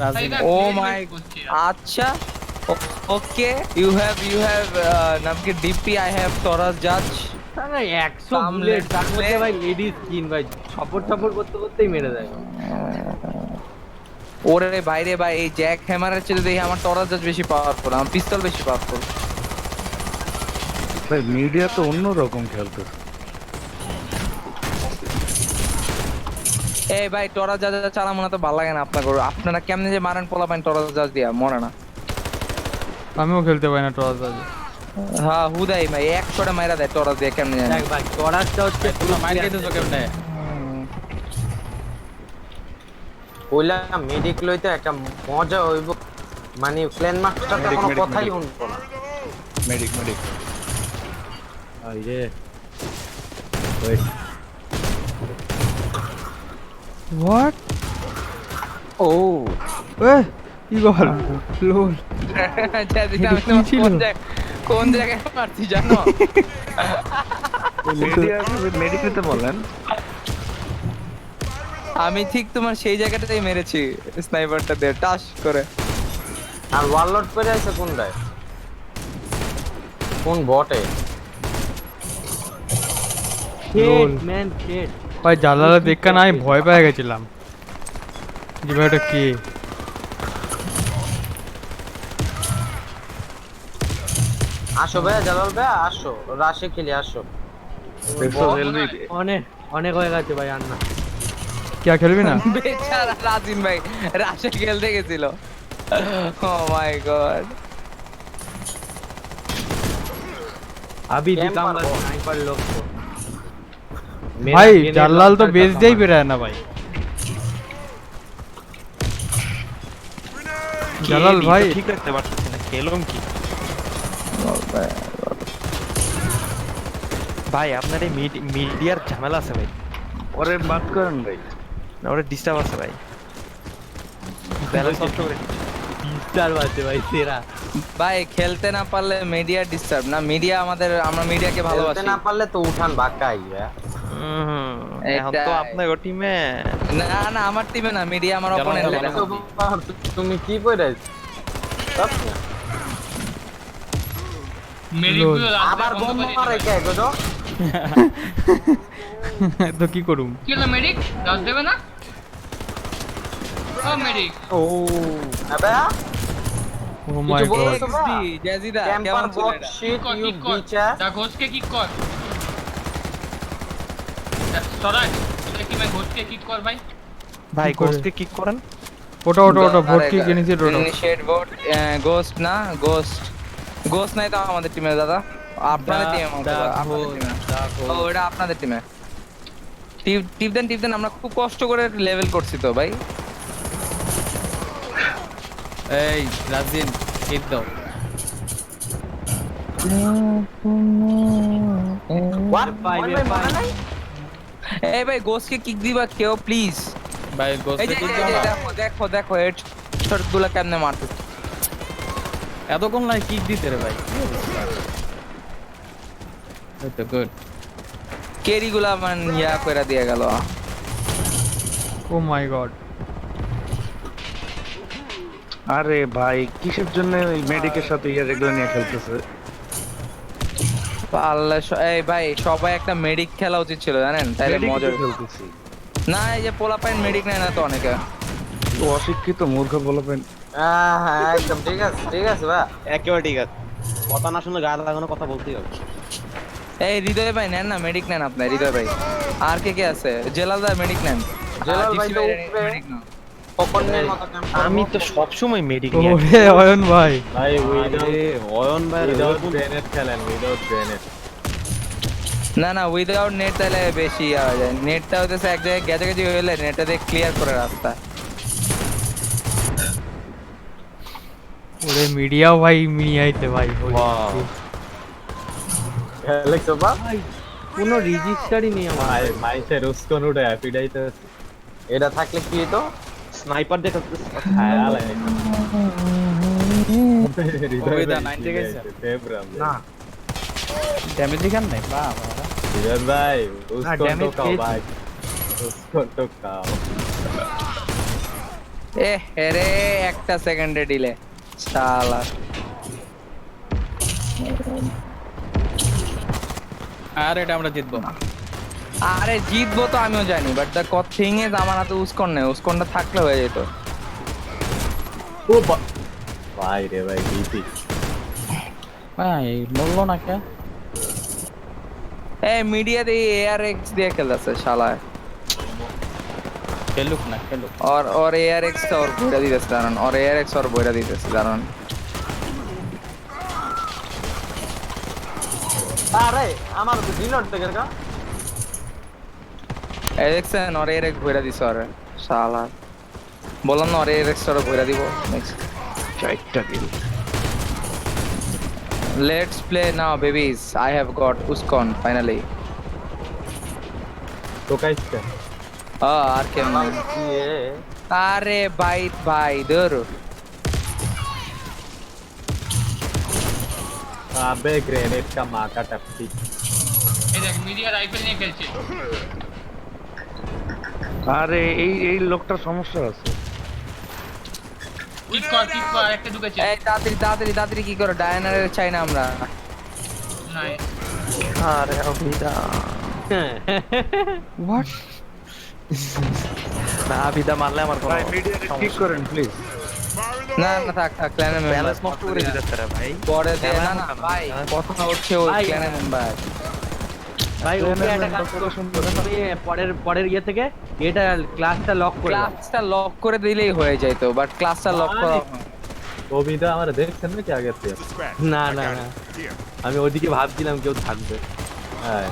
রাজি। ও মাই, আচ্ছা ওকে ইউ হ্যাভ নাম কি ডিপি, আই হ্যাভ টরাস জাজ। না 100 বুলেট তার মধ্যে ভাই লেডি স্কিন ভাই, সাপোর্ট করতে করতেই মেরে দেয়। ওরে বাইরে ভাই, এই জ্যাক হ্যামারের চেয়ে দেখি আমার টরাস জাজ বেশি পাওয়ারফুল, আমার পিস্তল বেশি পাওয়ারফুল। ভাই মিডিয়া তো অন্যরকম খেলতেছে। এই ভাই টরাস জাজ চালামো না তো ভালো লাগে না আপনারা কেমনে যে মারেন পোলা পাইন টরাস জাজ দিয়া, মরে না। আমিও খেলতে পারি না টরাস আজ। হ্যাঁ হুদাই ভাই 1 শটে মাইরা দেয় টরাস দিয়ে, কেমনে জানি। দেখ ভাই টরাসটা হচ্ছে তোমরা মাইর খেতেছো কেমনে? ওইলা মেডিক লইতে একটা মজা হইব, মানে প্ল্যান মাস্টার তো কোনো কথাই শুনবো না। মেডিক আই রে ওয়েট হোয়াট? ও কি বল লোল। যেদিকে আমি তোমার কোন জায়গায় মারছি জানো? মেডিক নিতে বলেন। আমি ঠিক তোমার সেই জায়গাটাতেই মেরেছি স্নাইপারটা দিয়ে টাস করে। আর ওয়ারলর্ড করে আছে কোনটায়? কোন বটে? Head man head. ভাই জালালা দেখা না আমি ভয় পেয়ে গেছিলাম যে ভাই ওটা কি। আসো ভাই জালাল ভাই আসো, রাশে খেলি আসো। অনেক হয়ে গেছে ভাই, আর না। কে খেলবি না? বেচারা রাজিন ভাই রাশে খেলতে গেছিল। ও মাই গড। अभी दिखाऊंगा स्नाइपर लोग को ভাই জাল্লাল তো বেস দিয়েই বেরায় না ভাই। জালাল ভাই ঠিক রাখতে পারতেছি না, খেলুম কি ভাই? আপনার এই মিডিয়ার ঝামেলা আছে ভাই, ওরে বাদ করেন ভাই। না ওরা ডিস্টার্ব আছে ভাই, ব্যালেন্স নষ্ট করে দিচ্ছে। डिस्टर्ब আছে ভাই তেরা। ভাই খেলতে না পারলে মিডিয়া ডিস্টার্ব না, মিডিয়া আমাদের, আমরা মিডিয়াকে ভালোবাসি। না পারলে তো উঠান বাক্কাই এখন তো আপনার টিমে না না আমার টিমে না, মিডিয়া আমার অপোনেন্ট। তুমি কি কইরাছ মেডিকগুলো আবার বোম মারে কে গো? তো কি করুম? কি হলো মেডিক? গাছ দেবে না? ও মেডিক। ও আবে ও মাই গড, জাজিদা ক্যাম্পার কেমন ছিল বট এটা? শিট কিক ইউ কর, বিচা। দা ঘোষকে কিক কর। সরাজ তোদের কি ভাই ঘোষকে কিক কর ভাই। ভাই কোচকে কিক করেন। ওটা ভোট কি ইনিশিয়েট ওটা। ইনিশিয়েট ভোট গোস্ট না, গোস্ট নাই তো আমাদের টিমে দাদা, আপনাদের টিমে ও এটা আপনাদের টিমে। টিপ দেন আমরা খুব কষ্ট করে লেভেল করছি তো ভাই। এই রাজিন কিক দাও। হোয়াট ভাই মানে নাই এই ভাই গোস্টকে কিক দিবা কেউ প্লিজ ভাই এই গোসকে যে কিক এই যে দাও। দেখো হেড শটগুলো কেমনে মারতে। এতক্ষণ লাই কিক দিতে রে ভাই। এই তো গুড। কেরিগুলা মান ইয়া কইরা দিয়ে গেল। ও মাই গড, আরে ভাই কিসের জন্য ওই মেডিকের সাথে ইয়ার এগুলো নিয়ে খেলতেছে? আল্লাহ এই ভাই সবাই একটা মেডিক খেলা উচিত ছিল জানেন, তাইলে Medic মজা তো হতো। খেলতেছি। না এই যে পোলাপাইন মেডিক নেয় না তো অনেকে। তো অশিক্ষিত মূর্খ বলবেন। হ্যাঁ একদম ঠিক আছে ভাই একেবারে ঠিক আছে, কথা না শুনলে গায়ে লাগানো কথা বলতেই হবে। এই হৃদয় ভাই নেন না, মেডিক নেন আপনার হৃদয় ভাই। আর কে আছে? জেলাল দা মেডিক নেন। জেলাল ভাই তো মেডিক নাও। পকনের মতো ক্যাম্পার। আমি তো সব সময় মেডিক ওরে অয়ন ভাই, ভাই অয়ন ভাই উইদাউট গ্রেনেড খেলেন, উইদাউট গ্রেনেড। না উইদাউট নেট তাহলে বেশি ইয়া হয়ে যায়। নেটটা হইতেছে এক জায়গায় গেছে হইলে নেটটা দিয়ে ক্লিয়ার করে রাস্তা। ওরে মিডিয়াও ভাই মিনিয়াইতে ভাই। খেলেছো ভাই কোনো রেজিস্টারই নেই আমার। ভাই মাইসে রুসকন উঠে হ্যাপিডাইতে এটা থাকলে কি হতো? স্নাইপার দেখো খায়াল ওইদা 90 গেছে না ড্যামেজ দিখান নাই বাহ বিরাট ভাই রুসকন তো খাও ভাই, রুসকন তো খাও। রে একটা সেকেন্ডে ডিলে শালা। আর এটা আমরা জিতবো। আরে জিতবো তো আমিও জানি, বাট দ্য থিং ইজ আমার হাতে উসকন নেই, উসকনটা থাকলে হয়ে যেত। ও ভাই রে ভাই ডিপি ভাই মরলো না কে? এই মিডিয়া দিয়ে এআরএক্স দিয়ে খেলতেছে শালা। খেলুক না খেলুক। और एआरएक्स का और बोरा दी दस दारन और एआरएक्स और बोरा दी दस दारन। আরে আমার তো রিলোড থেকে का एआरएक्स और एआरएक्स बोरा दी सर शाला। বললাম না और एआरएक्स और बोरा দিব নেক্সট চারটা kill. Let's play now babies, I have got उस्कॉन फाइनली। तो कैसे আর কেমন? আরে ভাই দূর। अबे ग्रेनेड का माँ का टप्पी। এই দেখ মিডিয়া রাইফেল নিয়ে খেলছে। আরে এই লোকটার সমস্যা আছে। কিক কর একটা ঢুকেছে। এই তাড়াতাড়ি কি করো? ডায়নারের চাই না আমরা। নাই আরে অভিদা হোয়াট? না অভিদা মারলে আমার কোনো ভাই মিডিয়াতে ঠিক করেন প্লিজ। না থাক ক্ল্যানের মেম্বার ব্যালেন্স নষ্ট করে দিতে রে ভাই। পরে দে না ভাই কথা উঠছে ওই ক্ল্যানের মেম্বার। ভাই ওকে একটা কাজ করো, পরের ইয়ে থেকে এটা ক্লাসটা লক করে দাও। ক্লাসটা লক করে দিলেই হয়ে যায় তো, বাট ক্লাসটা লক করা কবিতা আমার দেখছেন নাকি আগে থেকে? না না না, আমি ওদিকে ভাবছিলাম কেউ থাকবে। হ্যাঁ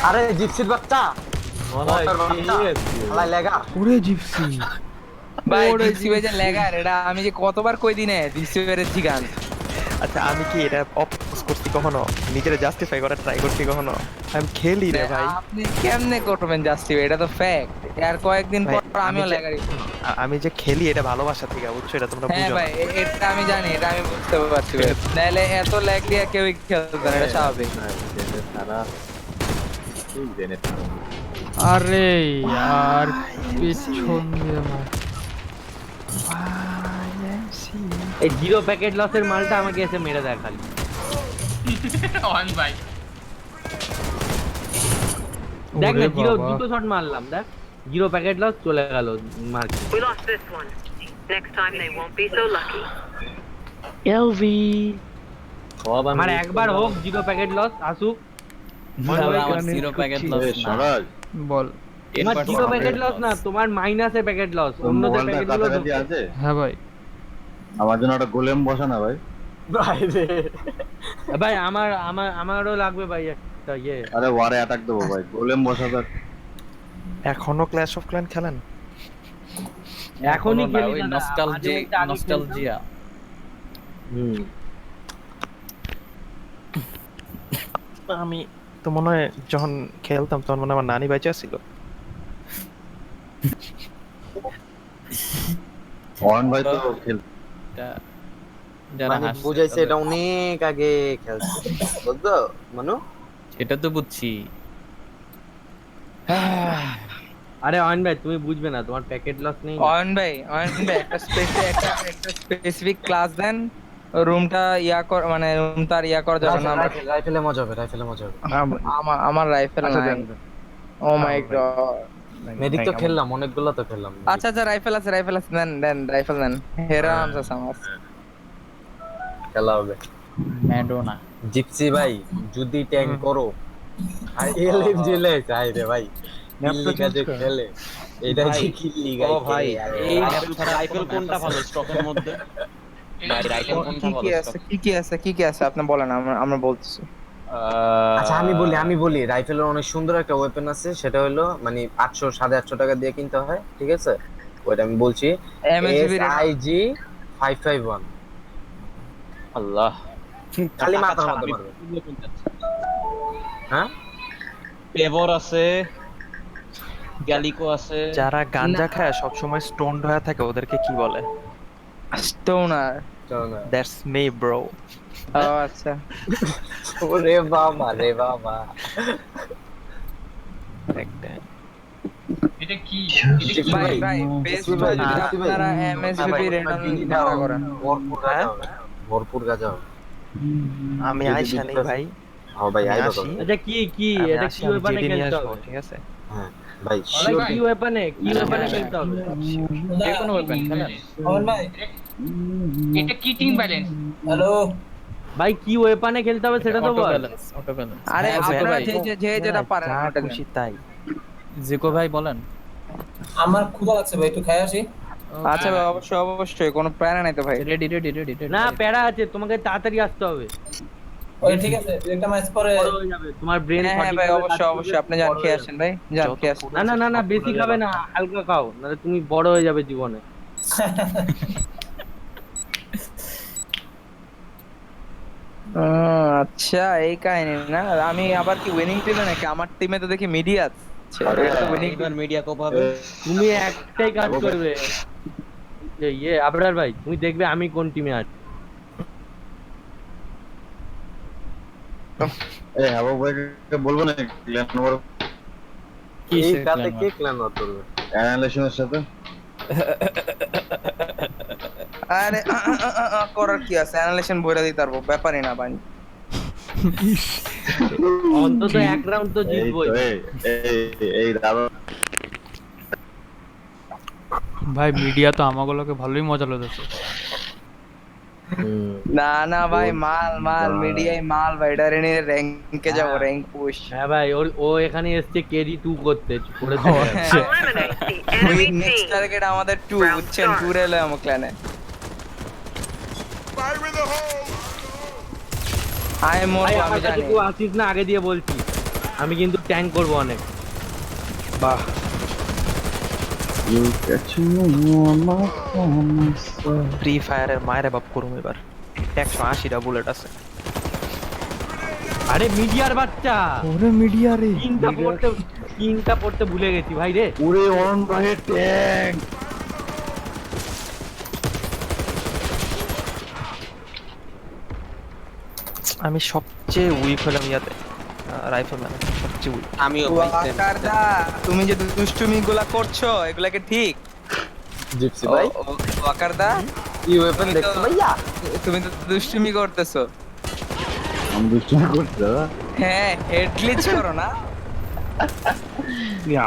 আরে জিপসির বাচ্চা মনে হয় কি এসছি। আলাই লাগা ওরে জিপসি ভাই জিপসি ভাই যে লেগার এটা আমি যে কতবার কই দিনে জিপসি ভাইয়ের ঠিকান। আচ্ছা আমি কি এটা অপোজ করছি কখনো, নিজের জাস্টিফাই করার ট্রাই করছি কখনো? আমি খেলি রে ভাই। আপনি কেমনে করবেন জাস্টিফাই, এটা তো ফ্যাক্ট। আর কয়েকদিন ভাই, পর আমিও আমি যে- লেগারি। আমি যে খেলি এটা ভালোবাসা থেকে, বুঝছো? এটা তোমরা হ্যাঁ বুঝো ভাই না। এটা আমি জানি, এটা আমি বুঝতে পারছি ভাই। নাহলে এত ল্যাগ দিয়ে কেউই খেলতো না, এটা স্বাভাবিক। হ্যাঁ, জেনে সারা ঠিক জেনে সারা। আরে আর পিছন দিয়ে মার। এই জিরো প্যাকেট লসের মালটা আমাকে এসে মেরে দেয় খালি। অন ভাই দেখ না, ওরে জিরো বাবা। দুটো শট মারলাম, দেখ জিরো প্যাকেট লস চলে গেল market. We lost this one. Next time they won't be so lucky. LV সব আমি আমার একবার হোক জিরো প্যাকেট লস আসুক। আমার জিরো প্যাকেট লস না। বল। তোমার জিরো প্যাকেট লস না, তোমার মাইনাসে প্যাকেট লস। অন্যদের প্যাকেট গুলো আছে হ্যাঁ ভাই আমার জন্য একটা গোলেম বসা না ভাই। ভাই আমারও লাগবে ভাই একটা ইয়ে। আরে ওয়ারে অ্যাটাক দেবো ভাই, গোলেম বসা তো এখনো ক্ল্যাশ অফ ক্ল্যান খেলেন? এখনই খেলি ওই না, নস্টালজিয়া। আমি তো মনে হয় যখন খেলতাম তখন মনে হয় আমার নানি বেঁচে ছিল। অন ভাই তো খেল যারা মানে হাসছে বুঝাইছে এটা তাদের- অনেক আগে খেলছে, বুঝছো মানু? এটা তো বুঝছি। আরে অয়ন ভাই তুমি বুঝবে না, তোমার প্যাকেট লস নেই। অয়ন ভাই একটা স্পেসিফিক ক্লাস দেন, রুমটা মানে রুমটা ইয়া করার জন্য না। আমরা রাইফেলে মজা হবে, রাইফেলে মজা হবে। আমার রাইফেল নাই। ও মাই গড। মেডিক তো খেললাম, অনেকগুলো তো খেললাম। আচ্ছা আচ্ছা রাইফেল আছে দেন রাইফেল দেন। হেরা আমসা সামাস খেলা হবে। ম্যাডোনা জিপসি ভাই যদি ট্যাঙ্ক করো আর এলএম জেলে চাই রে ভাই, কিল্লি কাজে খেলে এটা যে কিল্লি গাই। ও ভাই এই রাইফেল কোনটা ভালো স্টকের মধ্যে? কি কি আছে আপনি বলেন, আমরা বলতেছি। আচ্ছা আমি বলি রাইফেলের অনেক সুন্দর একটা ওয়েপন আছে, সেটা হলো মানে 800 850 টাকা দিয়ে কিনতে হয়, ঠিক আছে? ওইটা আমি বলছি, SIG 551। আল্লাহ খালি মাথার মধ্যে মারবে। হ্যাঁ পেভর আছে, গ্যালিকো আছে। যারা গাঞ্জা খায় সব সময় স্টোন হয়ে থাকে ওদেরকে কি বলে? স্টোনার। That's me bro. ও আচ্ছা। ওরে বাবা রে বাবা। এটা কি ভাই বেস্ট ভাই যদি আপনারা এমএসবিপি রেন্ডম ধারা করেন ভরপুর গাজা হবে। আমি আইসা নেই ভাই। হ্যাঁ ভাই আইবা তো। এটা কি এটা কি ওয়েপনে খেলতে হবে? ঠিক আছে হ্যাঁ ভাই ভাই কি ওয়েপনে খেলতে হবে? যে কোনো ওয়েপন খেলেন। এটা কি টিম ব্যালেন্স? ভাই কি ওয়েপনে খেলতে হবে সেটা তো অটো বল। ব্যালেন্স আরে হ্যাঁ, আপনারা ভাই। যে যেটা পারেন যা ওটা দেন। খুশি তাই। জিকো ভাই বলেন। আমার ক্ষুধা লাগছে ভাই, একটু খাই আসি। আচ্ছা ভাই অবশ্যই কোনো প্যারা নাই তো ভাই। রেডি না প্যারা আছে, তোমাকে তাড়াতাড়ি আসতে হবে। ওই ঠিক আছে, একটা ম্যাচ পরে বড় হয়ে যাবে তোমার ব্রেন। হ্যাঁ ভাই অবশ্যই আপনি যান খেয়ে আসেন ভাই, যান খেয়ে আসেন। না বেশি খাবে না, হালকা খাও, নাহলে তুমি বড় হয়ে যাবে জীবনে। আচ্ছা এই কাহিনী না। আমি আবার কি উইনিং টিমে নাকি? আমার টিমে তো দেখি মিডিয়া আছে। এটা তো উইনিং এবার মিডিয়া কোপ হবে। তুমি একটাই কাজ করবে, যে আবরার ভাই তুমি দেখবে আমি কোন টিমে আছি। এই হাবু ভাইকে বলবো না ক্ল্যান নম্বর এই কাতে কে ক্ল্যান করবে অ্যানালাইসিসের সাথে? আরে করার কি আছে? অ্যানালাইসিস বইরা দিতে পারবো, ব্যাপারই না ভাই। অন্তত এক রাউন্ড তো জিতবই। এই দাদা ভাই মিডিয়া তো আমাগুলোকে ভালোই মজা লাগতেছে। না ভাই মাল মিডিয়ায় মাল ভাই। এটা নিয়ে র‍্যাঙ্কে যাব, র‍্যাঙ্ক পুশ। হ্যাঁ ভাই ও এখানে এসেছে কেডি 2 করতে করে। ওই নেক্সট টার্গেট আমাদের 2 বুঝছেন, 2 রেলে আমার ক্ল্যানে। আয় মোর ভাই আমি আমার কাছে জানি কেউ আসিস না, আগে দিয়ে বলছি আমি কিন্তু ট্যাঙ্ক করবো অনেক। বাহ ফ্রি ফায়ারের মায়ের বাপ করুম এবার 180টা বুলেট আছে। আরে মিডিয়ার বাচ্চা, ওরে মিডিয়া রে, কিংটা পড়তে ভুলে গেছি ভাই রে। ওরে অরুণ ভাইয়ের ট্যাঙ্ক। আমি সবচেয়ে উইক হলাম ইয়াতে, রাইফেলম্যান সবচেয়ে উইক। আমিও ওয়াকার দা তুমি যে দুষ্টুমি গুলা করছো এগুলা কি ঠিক? জিপসি ভাই ওয়াকার দা কি ওয়েপন দেখছো ভাইয়া? তুমি তো দুষ্টুমি করতেছো। আমি দুষ্টুমি করছি দাদা? হ্যাঁ হেড গ্লিচ করো না।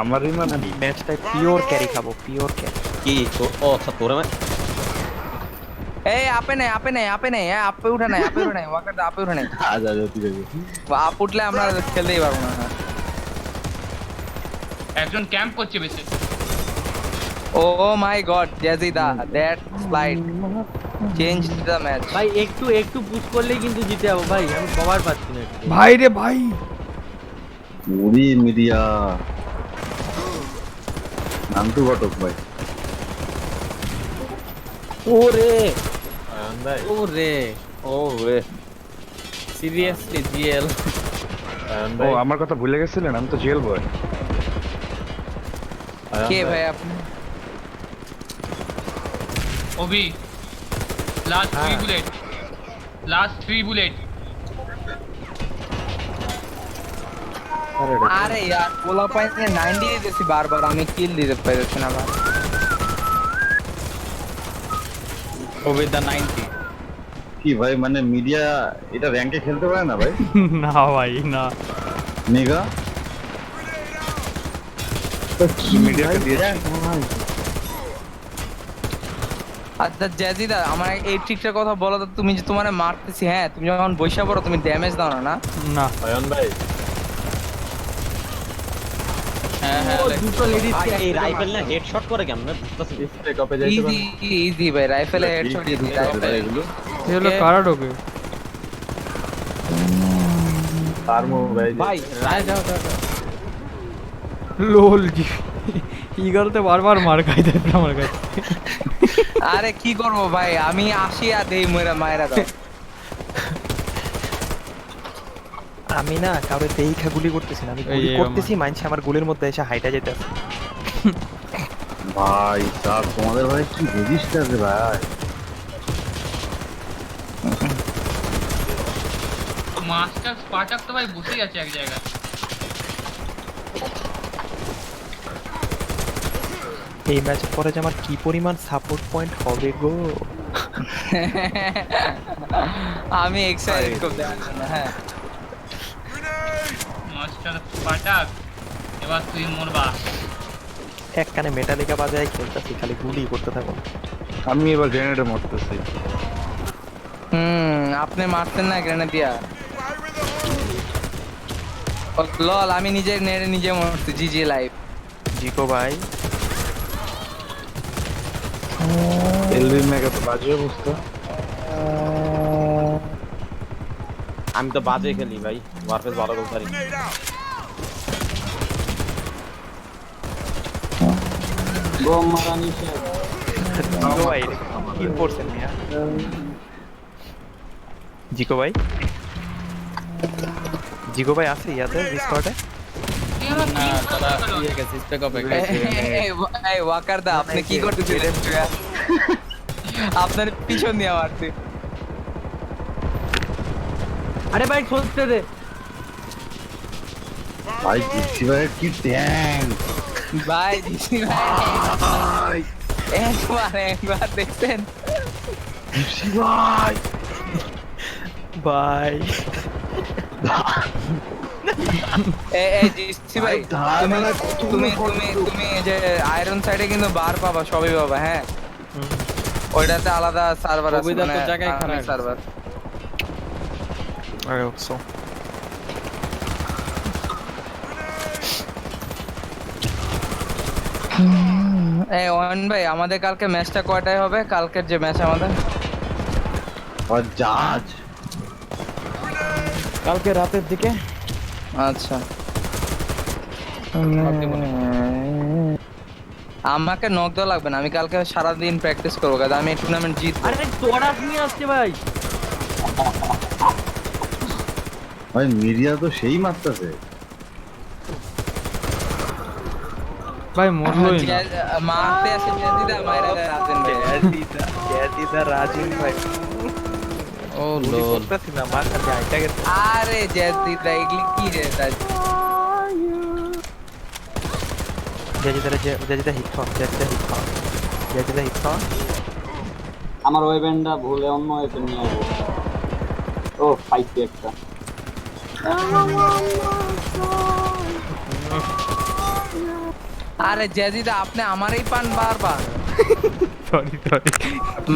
আমারই মানে আমি ম্যাচটায় পিওর ক্যারি খাবো, পিওর ক্যারি। কি ও আচ্ছা তোরে এই আপে নাই আপে উঠে নাই ওয়াকার দা আপে উঠে নাই। আজ ঠিক আছে। আপ উঠলে আমরা খেলতেই পারবো না। একজন ক্যাম্প করছে বেশি। ও মাই গড জাজিদা that slide change the match. ভাই একটু পুশ করলেই কিন্তু জিতে যাবো ভাই, আমি কভার পাচ্ছি না একটু। ভাই রে ভাই, ওরে মিডিয়া নামটু ঘটক ভাই। ওরে আয়ন ভাই, ওরে ওরে সিরিয়াসলি জিএল। আয়ন ও ভাই, আমার কথা ভুলে গেছিলেন, আমি তো জেল বয়। আয়ন কে ভাই, ভাই আপনি? ওবি লাস্ট 3 বুলেট, লাস্ট 3 বুলেট। আরে यार পোলা পাইনে 90 দিতেছি বারবার, আমি কিল দিতে পারছি না ভাই। ওবি দা 90। কি ভাই মানে মিডিয়া এটা র্যাঙ্কে খেলতে পারে না ভাই? না ভাই না, মেগা মিডিয়াকে দিয়েছে। আচ্ছা জাজিদা আমার এই ট্রিকটার কথা বলো তো, তুমি যে তোমারে মারতেছি, হ্যাঁ তুমি যখন বৈশা পড়ো তুমি ড্যামেজ দাও না না? না আয়ন ভাই, হ্যাঁ হ্যাঁ দুটো লেডিস এই রাইফেল না হেডশট করে কেমনে বুঝতাছি না। স্প্রে কপে যাইতে ইজি ইজি ভাই, রাইফেলে হেডশট ইজি। এগুলো এ হলো কারা ঢোকে আর্মো ভাই ভাই যাও লোল জি ইগলতে বারবার মার খাই দেয় আমার কাছে। আরে কি করবো ভাই, আমি আসি আর দেই মায়েরা দাও। আমি না কাউরে দেখা গুলি করতেছি না, আমি গুলি এই করতেছি মাইনছে আমার গুলির মধ্যে এসে হাইটা যেতেছে। ভাই স্যার তোমাদের ভাই কি রেজিস্টার রে ভাই। মাস্টার স্পার্টাক তো ভাই বসেই আছে এক জায়গায়। এই ম্যাচের পরে যে আমার কি পরিমাণ সাপোর্ট পয়েন্ট হবে গো। আমি এক্সাইটেড খুব দেখার জন্য। হ্যাঁ মাস্টার স্পার্টাক এবার তুই মরবা। এক কানে মেটালিকা বাজায় খেলতেছি, খালি গুলি করতে থাকো। আমি এবার গ্রেনেডে মারতেছি। আপনি মারতেন না গ্রেনেড দিয়া? লল আমি নিজে নেড়ে নিজে মরছি। জিজি লাইভ জিকো ভাই এলভি মেগা তো বাজে অবস্থা। আমি তো বাজে খেলি ভাই, ওয়ারফেস ভালো করতে পারি। বম মারানি শেষ। জিকো ভাই কিল করছেন মিয়া। জিকো ভাই আছে ইয়াতে ডিসকর্ডে? না তারা ইয়ে গেছে স্পেক অফ এই ওয়াকার দা আপনি কি করতেছিলেন? আপনার পিছন দিয়ে মারছি। আরে ভাই সরতে দে ভাই জিপসি ভাই কি ট্যাঙ্ক ভাই। জিসি ভাই একবার দেখছেন? জিপসি ভাই ভাই এই জিসি ভাই তুমি যে আয়রন সাইডে কিন্তু বার পাবা, সবই পাবা। হ্যাঁ ওইটাতে আলাদা সার্ভার আছে, ওইটা তো জায়গায় খারাপ সার্ভার। I hope so. এই ওয়ান ভাই আমাদের কালকে ম্যাচটা কয়টায় হবে? কালকের যে ম্যাচ আমাদের জাহাজ কালকে রাতের দিকে। আচ্ছা আমাকে নক দেওয়া লাগবে না, আমি কালকে সারাদিন প্র্যাকটিস করবো কারণ আমি টুর্নামেন্ট জিতবো। আরে তোরাস নিয়ে আসছে ভাই। ভাই মিডিয়া তো সেই মারতেছে। ভাই মরলোই না। মারতে আসে জেদিদা মাইরা রাজেন ভাই। জেদিদা রাজেন ভাই ও লোল করতেছি না মার কাছে আইটা গেছে। আরে জেদিদা এগুলি কি রে তাই জেদিদা হিট খাও, জেদিদা হিট খাও। আমার ওয়েপেনটা ভুলে অন্য ওয়েপেন নিয়ে আসবো। ও পাইছি একটা। আরে জেদিদা আপনি আমারই পান বারবার। সরি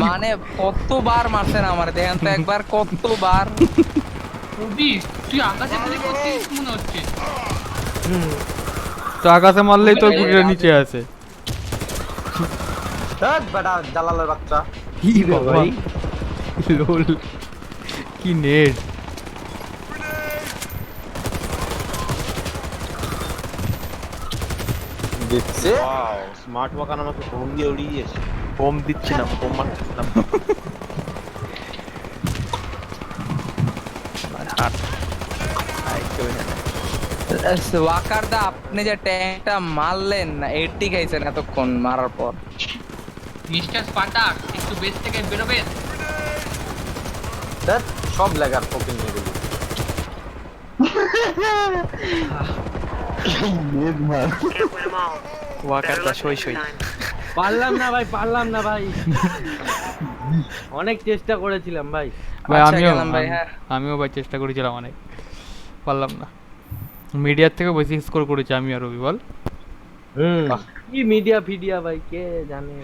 মানে কতবার মারছেন আমার, দেখেন তো একবার কতবার। কবি তুই আকাশে গুলি করছিস মনে হচ্ছে। তো আকাশে মারলেই তোর গুলিটা নিচে আছে। বেটা জালালের বাচ্চা। কি ভাই লোল কি নেট। দেখছে স্মার্ট ওয়াকার আমাকে বোম দিয়ে উড়িয়ে দিয়েছে। বোম দিচ্ছি না, বোম মারছিলাম। ওয়াকার দা আপনি যে ট্যাঙ্কটা মারলেন না 80 খাইছেন এতক্ষণ মারার পর। মিস্টার স্পার্টাক একটু বেস থেকে বেরোবেন। দেখ সব লাগার ফকিং মেরে দিল। ওয়াকার দা সই সই। পারলাম না ভাই, পারলাম না ভাই। অনেক চেষ্টা করেছিলাম ভাই। ভাই আচ্ছা, গেলাম ভাই, হ্যাঁ। আমিও ভাই চেষ্টা করেছিলাম অনেক, পারলাম না। মিডিয়ার থেকে বেশি স্কোর করেছি আমি আর রবি বল। কি মিডিয়া ফিডিয়া ভাই কে জানে।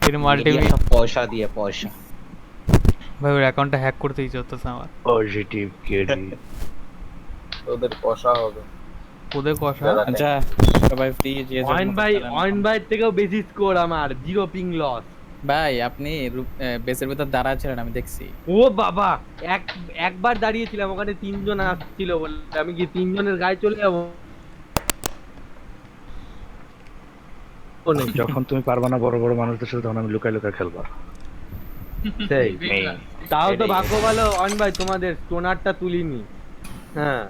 এর মাল্টি পয়সা দিয়ে পয়সা। ভাই ওর অ্যাকাউন্টটা হ্যাক করতে ইচ্ছে হচ্ছে আমার। পজিটিভ কেডি ওদের কষা হবে। ওদের কষা। আচ্ছা সবাই ফ্রি যে অয়ন ভাই থেকেও বেশি স্কোর আমার, 0 পিং লস। ভাই আপনি বেসের ভিতর দাঁড়া ছিলেন আমি দেখছি। ও বাবা একবার দাঁড়িয়েছিলাম ওখানে 3 জন আসছিল বলে আমি কি 3 জনের গায়ে চলে যাবো? যখন তুমি পারবা না বড় বড় মানুষদের সাথে তখন আমি লুকায় লুকায় খেলবা। সেই তাও তো ভাগ্য ভালো অয়ন ভাই তোমাদের স্টোনারটা তুলিনি। হ্যাঁ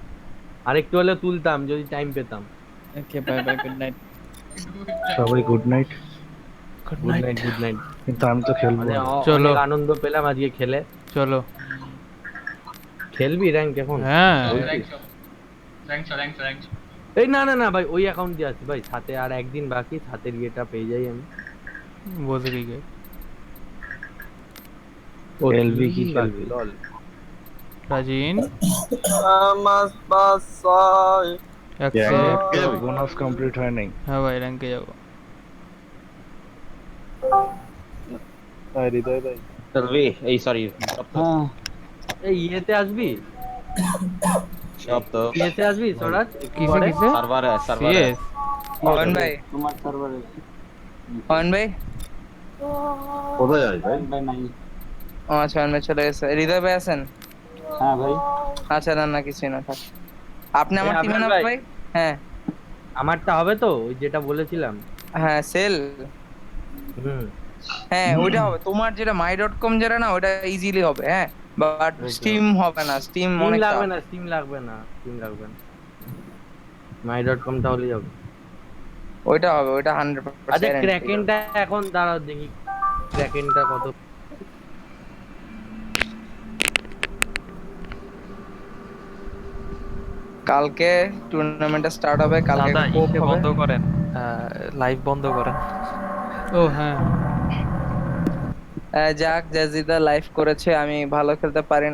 আরেকটু হলে তুলতাম যদি টাইম পেতাম। Okay bye bye, good night. সবাই গুড নাইট। Good night. কিন্তু আমি তো খেলবো না। চলো অনেক আনন্দ পেলাম আজকে খেলে। চলো খেলবি র্যাঙ্ক এখন? হ্যাঁ র্যাঙ্ক এই না না না ভাই ওই অ্যাকাউন্ট দিয়ে আছে ভাই, সাথে আর একদিন বাকি, সাথের ইয়েটা পেয়ে যাই আমি। বসে দিকে এলবি কি খেলবি? লল রাজিন আমার বাসায় বোনাস কমপ্লিট হয় নাই। হ্যাঁ ভাই র্যাঙ্কে যাবো। হৃদয় ভাই চলবি এই সরি এই ইয়েতে আসবি? সব তো ইয়েতে আসবি সরাজ? কিসে কিসে? সার্ভারে সার্ভারে সিএস অয়ন ভাই, তোমার সার্ভারে অয়ন ভাই। কোথায় যাই ভাই? ভাই নাই। ও আচ্ছা অয়ন ভাই চলে গেছে। হৃদয় ভাই আছেন? হ্যাঁ ভাই। আচ্ছা না না কিছুই না থাক। আপনি আমার এই টিমে না আফরান ভাই? ভাই? হ্যাঁ আমারটা হবে তো ওই যেটা বলেছিলাম? হ্যাঁ সেল, হুম হ্যাঁ ওইটা হবে। তোমার যেটা my.com যেটা না ওটা ইজিলি হবে, হ্যাঁ বাট স্টিম হবে না। স্টিম অনেক লাগবে না, স্টিম লাগবে না, স্টিম লাগবে না। my.com তাহলেই হবে। ওইটা হবে, ওইটা 100%। আচ্ছা ক্র্যাকেনটা এখন দাঁড়াও দেখি ক্র্যাকেনটা কত। কালকে টুর্নামেন্টটা স্টার্ট হবে, কালকে দাদা কোপ ইসে হবে। বন্ধ করেন, লাইভ বন্ধ করেন। ও হ্যাঁ যাক জাজিদা লাইভ করেছে, আমি ভালো খেলতে পারি না।